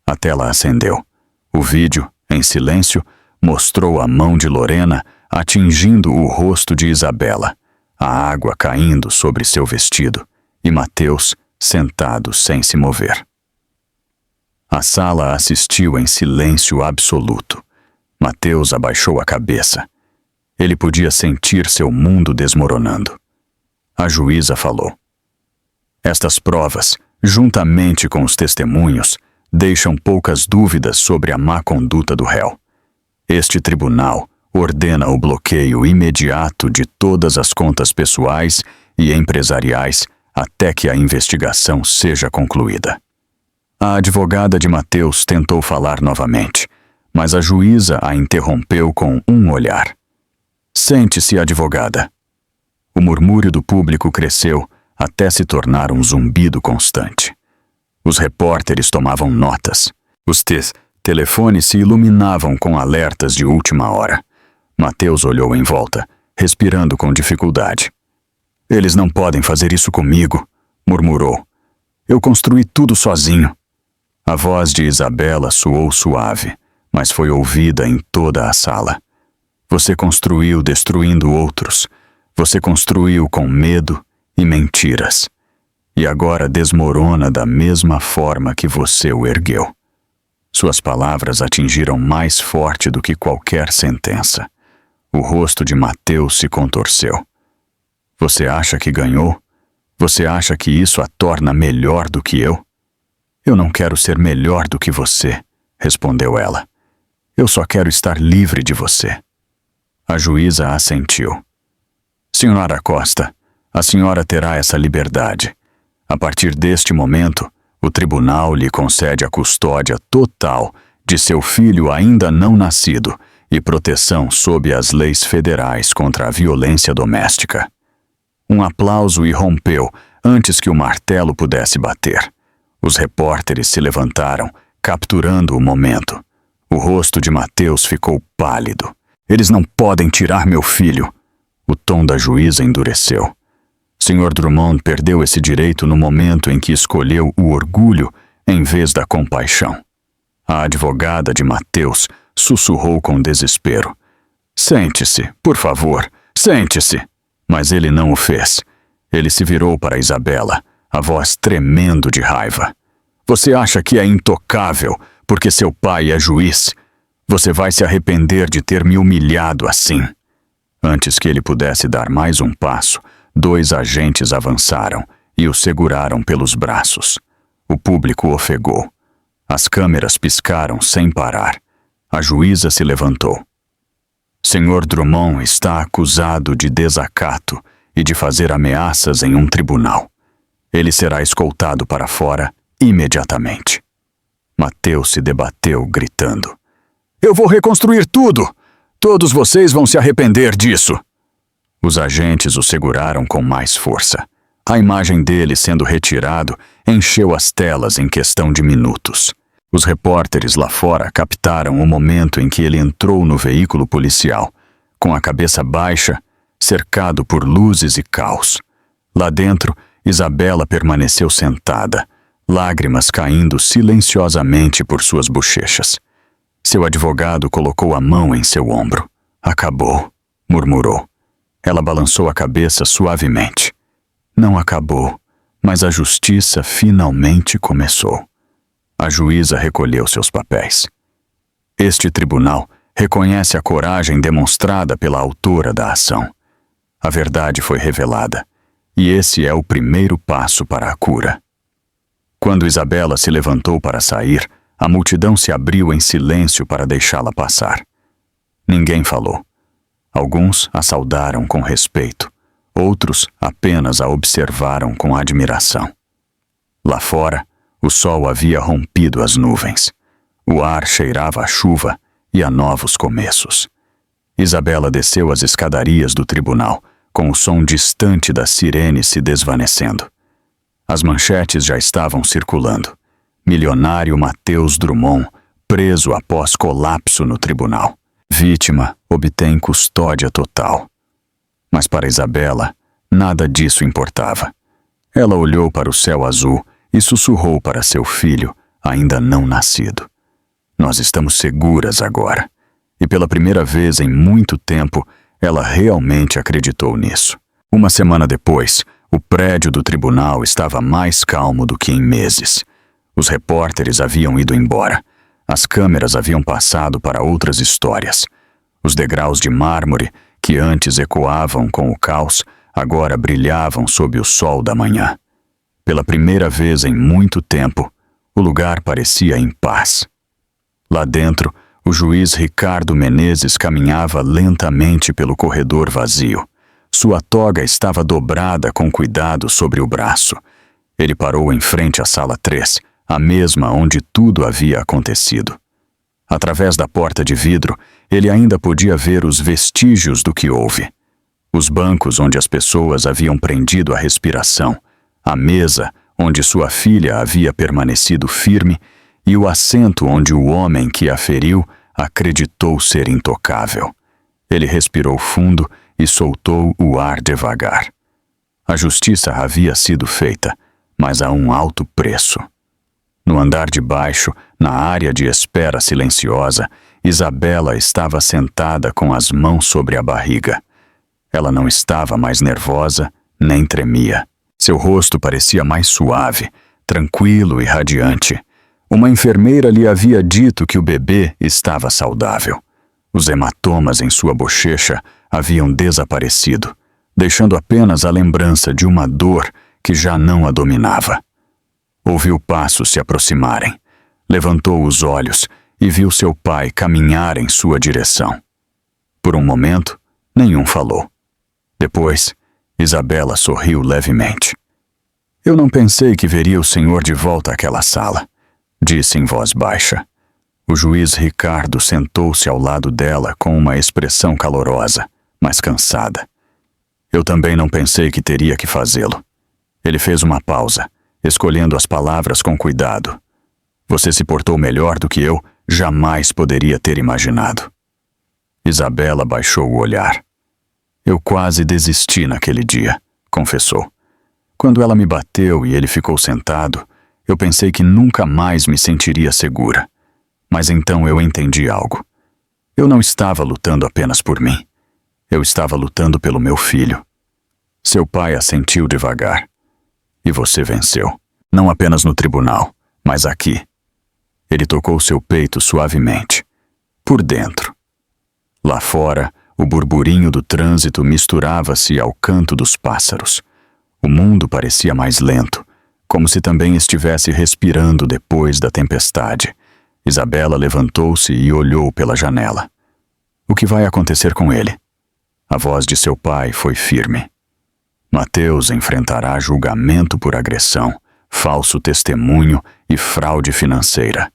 A tela acendeu. O vídeo, em silêncio, mostrou a mão de Lorena atingindo o rosto de Isabela, a água caindo sobre seu vestido e Mateus sentado sem se mover. A sala assistiu em silêncio absoluto. Mateus abaixou a cabeça. Ele podia sentir seu mundo desmoronando. A juíza falou. Estas provas, juntamente com os testemunhos, deixam poucas dúvidas sobre a má conduta do réu. Este tribunal ordena o bloqueio imediato de todas as contas pessoais e empresariais até que a investigação seja concluída. A advogada de Mateus tentou falar novamente, mas a juíza a interrompeu com um olhar. Sente-se, advogada. O murmúrio do público cresceu até se tornar um zumbido constante. Os repórteres tomavam notas. Os telefones se iluminavam com alertas de última hora. Mateus olhou em volta, respirando com dificuldade. Eles não podem fazer isso comigo, murmurou. Eu construí tudo sozinho. A voz de Isabela soou suave, mas foi ouvida em toda a sala. Você construiu destruindo outros. Você construiu com medo e mentiras. E agora desmorona da mesma forma que você o ergueu. Suas palavras atingiram mais forte do que qualquer sentença. O rosto de Mateus se contorceu. Você acha que ganhou? Você acha que isso a torna melhor do que eu? Eu não quero ser melhor do que você, respondeu ela. Eu só quero estar livre de você. A juíza assentiu. Senhora Costa, a senhora terá essa liberdade. A partir deste momento, o tribunal lhe concede a custódia total de seu filho ainda não nascido e proteção sob as leis federais contra a violência doméstica. Um aplauso irrompeu antes que o martelo pudesse bater. Os repórteres se levantaram, capturando o momento. O rosto de Mateus ficou pálido. Eles não podem tirar meu filho. O tom da juíza endureceu. Sr. Drummond perdeu esse direito no momento em que escolheu o orgulho em vez da compaixão. A advogada de Mateus sussurrou com desespero. Sente-se, por favor, sente-se. Mas ele não o fez. Ele se virou para Isabela, a voz tremendo de raiva. Você acha que é intocável porque seu pai é juiz? Você vai se arrepender de ter me humilhado assim. Antes que ele pudesse dar mais um passo, 2 agentes avançaram e o seguraram pelos braços. O público ofegou. As câmeras piscaram sem parar. A juíza se levantou. Sr. Drummond está acusado de desacato e de fazer ameaças em um tribunal. Ele será escoltado para fora imediatamente. Mateus se debateu, gritando. Eu vou reconstruir tudo! Todos vocês vão se arrepender disso! Os agentes o seguraram com mais força. A imagem dele sendo retirado encheu as telas em questão de minutos. Os repórteres lá fora captaram o momento em que ele entrou no veículo policial, com a cabeça baixa, cercado por luzes e caos. Lá dentro, Isabela permaneceu sentada, lágrimas caindo silenciosamente por suas bochechas. Seu advogado colocou a mão em seu ombro. Acabou, murmurou. Ela balançou a cabeça suavemente. Não acabou, mas a justiça finalmente começou. A juíza recolheu seus papéis. Este tribunal reconhece a coragem demonstrada pela autora da ação. A verdade foi revelada, e esse é o primeiro passo para a cura. Quando Isabela se levantou para sair, a multidão se abriu em silêncio para deixá-la passar. Ninguém falou. Alguns a saudaram com respeito, outros apenas a observaram com admiração. Lá fora, o sol havia rompido as nuvens. O ar cheirava a chuva e a novos começos. Isabela desceu as escadarias do tribunal, com o som distante da sirene se desvanecendo. As manchetes já estavam circulando. Milionário Mateus Drummond, preso após colapso no tribunal. Vítima obtém custódia total. Mas para Isabela, nada disso importava. Ela olhou para o céu azul e sussurrou para seu filho, ainda não nascido. Nós estamos seguras agora. E pela primeira vez em muito tempo, ela realmente acreditou nisso. Uma semana depois, o prédio do tribunal estava mais calmo do que em meses. Os repórteres haviam ido embora. As câmeras haviam passado para outras histórias. Os degraus de mármore, que antes ecoavam com o caos, agora brilhavam sob o sol da manhã. Pela primeira vez em muito tempo, o lugar parecia em paz. Lá dentro, o juiz Ricardo Menezes caminhava lentamente pelo corredor vazio. Sua toga estava dobrada com cuidado sobre o braço. Ele parou em frente à sala 3, a mesma onde tudo havia acontecido. Através da porta de vidro, ele ainda podia ver os vestígios do que houve. Os bancos onde as pessoas haviam prendido a respiração, a mesa onde sua filha havia permanecido firme e o assento onde o homem que a feriu acreditou ser intocável. Ele respirou fundo e soltou o ar devagar. A justiça havia sido feita. mas a um alto preço. No andar de baixo, na área de espera silenciosa, Isabela estava sentada com as mãos sobre a barriga. Ela não estava mais nervosa, nem tremia. Seu rosto parecia mais suave, tranquilo e radiante. Uma enfermeira lhe havia dito que o bebê estava saudável. Os hematomas em sua bochecha haviam desaparecido, deixando apenas a lembrança de uma dor que já não a dominava. Ouviu passos se aproximarem. Levantou os olhos e viu seu pai caminhar em sua direção. Por um momento, nenhum falou. Depois, Isabela sorriu levemente. Eu não pensei que veria o senhor de volta àquela sala, disse em voz baixa. O juiz Ricardo sentou-se ao lado dela com uma expressão calorosa, mas cansada. Eu também não pensei que teria que fazê-lo. Ele fez uma pausa, escolhendo as palavras com cuidado. Você se portou melhor do que eu jamais poderia ter imaginado. Isabela baixou o olhar. Eu quase desisti naquele dia, confessou. Quando ela me bateu e ele ficou sentado, eu pensei que nunca mais me sentiria segura. Mas então eu entendi algo. Eu não estava lutando apenas por mim. Eu estava lutando pelo meu filho. Seu pai assentiu devagar. E você venceu. Não apenas no tribunal, mas aqui. Ele tocou seu peito suavemente. Por dentro. Lá fora, o burburinho do trânsito misturava-se ao canto dos pássaros. O mundo parecia mais lento, como se também estivesse respirando depois da tempestade. Isabela levantou-se e olhou pela janela. O que vai acontecer com ele? A voz de seu pai foi firme. Mateus enfrentará julgamento por agressão, falso testemunho e fraude financeira.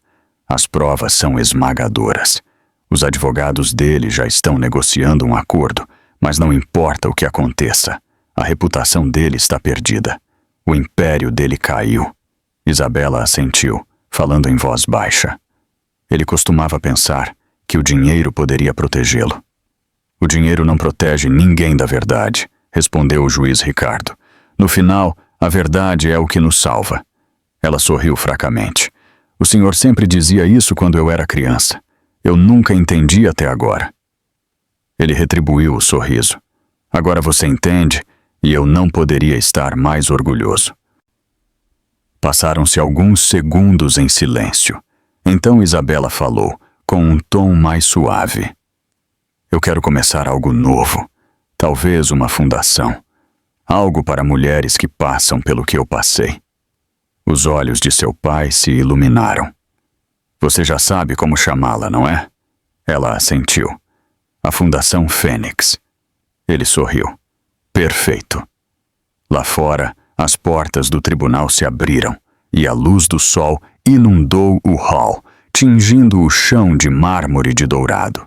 As provas são esmagadoras. Os advogados dele já estão negociando um acordo, mas não importa o que aconteça. A reputação dele está perdida. O império dele caiu. Isabela assentiu, falando em voz baixa. Ele costumava pensar que o dinheiro poderia protegê-lo. O dinheiro não protege ninguém da verdade, respondeu o juiz Ricardo. No final, a verdade é o que nos salva. Ela sorriu fracamente. O senhor sempre dizia isso quando eu era criança. Eu nunca entendi até agora. Ele retribuiu o sorriso. Agora você entende, e eu não poderia estar mais orgulhoso. Passaram-se alguns segundos em silêncio. Então Isabela falou, com um tom mais suave. Eu quero começar algo novo, talvez uma fundação. Algo para mulheres que passam pelo que eu passei. Os olhos de seu pai se iluminaram. Você já sabe como chamá-la, não é? Ela assentiu. A Fundação Fênix. Ele sorriu. Perfeito. Lá fora, as portas do tribunal se abriram e a luz do sol inundou o hall, tingindo o chão de mármore de dourado.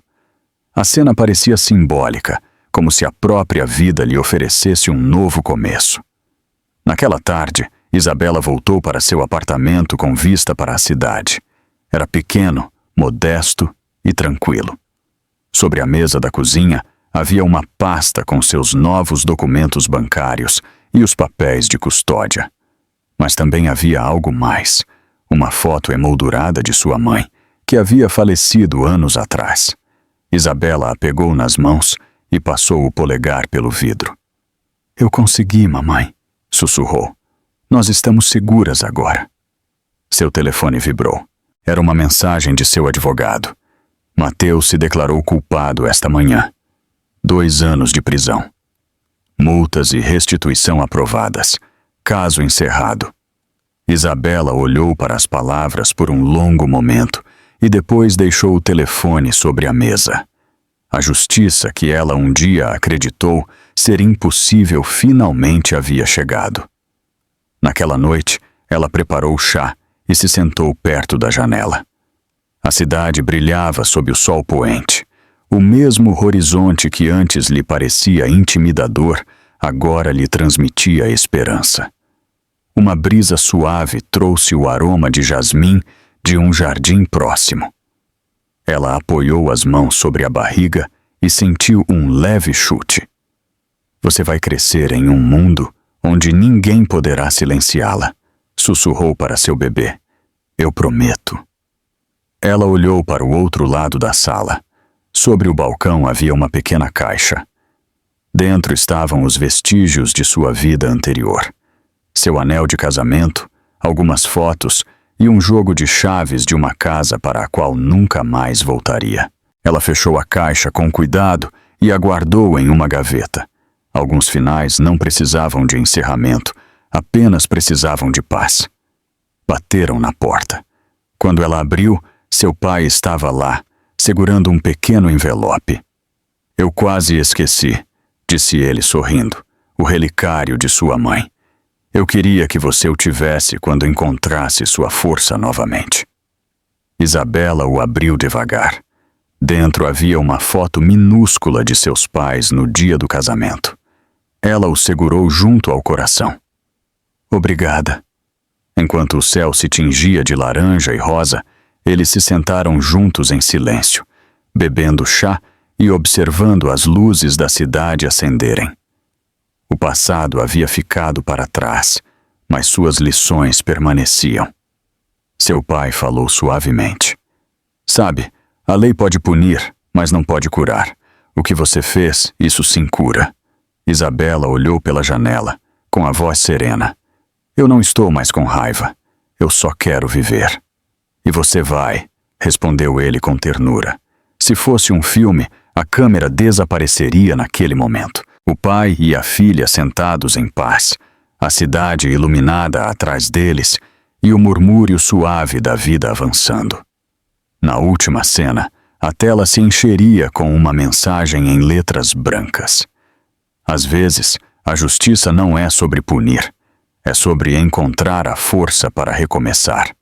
A cena parecia simbólica, como se a própria vida lhe oferecesse um novo começo. Naquela tarde, Isabela voltou para seu apartamento com vista para a cidade. Era pequeno, modesto e tranquilo. Sobre a mesa da cozinha havia uma pasta com seus novos documentos bancários e os papéis de custódia. Mas também havia algo mais, uma foto emoldurada de sua mãe, que havia falecido anos atrás. Isabela a pegou nas mãos e passou o polegar pelo vidro. Eu consegui, mamãe, sussurrou. Nós estamos seguras agora. Seu telefone vibrou. Era uma mensagem de seu advogado. Mateus se declarou culpado esta manhã. 2 anos de prisão. Multas e restituição aprovadas. Caso encerrado. Isabela olhou para as palavras por um longo momento e depois deixou o telefone sobre a mesa. A justiça que ela um dia acreditou ser impossível finalmente havia chegado. Naquela noite, ela preparou chá e se sentou perto da janela. A cidade brilhava sob o sol poente. O mesmo horizonte que antes lhe parecia intimidador, agora lhe transmitia esperança. Uma brisa suave trouxe o aroma de jasmim de um jardim próximo. Ela apoiou as mãos sobre a barriga e sentiu um leve chute. Você vai crescer em um mundo onde ninguém poderá silenciá-la. sussurrou para seu bebê. Eu prometo. Ela olhou para o outro lado da sala. Sobre o balcão havia uma pequena caixa. Dentro estavam os vestígios de sua vida anterior. Seu anel de casamento, algumas fotos e um jogo de chaves de uma casa para a qual nunca mais voltaria. Ela fechou a caixa com cuidado e a guardou em uma gaveta. Alguns finais não precisavam de encerramento, apenas precisavam de paz. Bateram na porta. Quando ela abriu, seu pai estava lá, segurando um pequeno envelope. Eu quase esqueci, disse ele sorrindo, o relicário de sua mãe. Eu queria que você o tivesse quando encontrasse sua força novamente. Isabela o abriu devagar. Dentro havia uma foto minúscula de seus pais no dia do casamento. Ela o segurou junto ao coração. Obrigada. Enquanto o céu se tingia de laranja e rosa, eles se sentaram juntos em silêncio, bebendo chá e observando as luzes da cidade acenderem. O passado havia ficado para trás, mas suas lições permaneciam. Seu pai falou suavemente. Sabe, a lei pode punir, mas não pode curar. O que você fez, isso sim cura. Isabela olhou pela janela, com a voz serena. Eu não estou mais com raiva. Eu só quero viver. E você vai, respondeu ele com ternura. Se fosse um filme, a câmera desapareceria naquele momento. O pai e a filha sentados em paz, a cidade iluminada atrás deles e o murmúrio suave da vida avançando. Na última cena, a tela se encheria com uma mensagem em letras brancas. Às vezes, a justiça não é sobre punir, é sobre encontrar a força para recomeçar.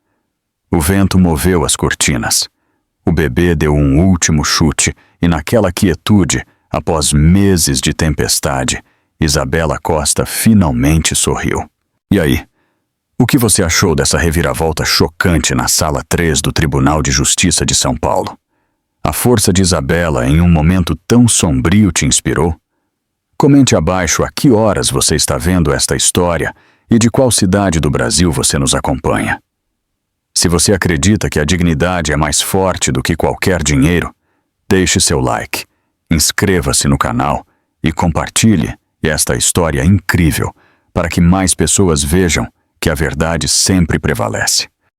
O vento moveu as cortinas. O bebê deu um último chute e naquela quietude, após meses de tempestade, Isabela Costa finalmente sorriu. E aí? O que você achou dessa reviravolta chocante na Sala 3 do Tribunal de Justiça de São Paulo? A força de Isabela em um momento tão sombrio te inspirou? Comente abaixo a que horas você está vendo esta história e de qual cidade do Brasil você nos acompanha. Se você acredita que a dignidade é mais forte do que qualquer dinheiro, deixe seu like, inscreva-se no canal e compartilhe esta história incrível para que mais pessoas vejam que a verdade sempre prevalece.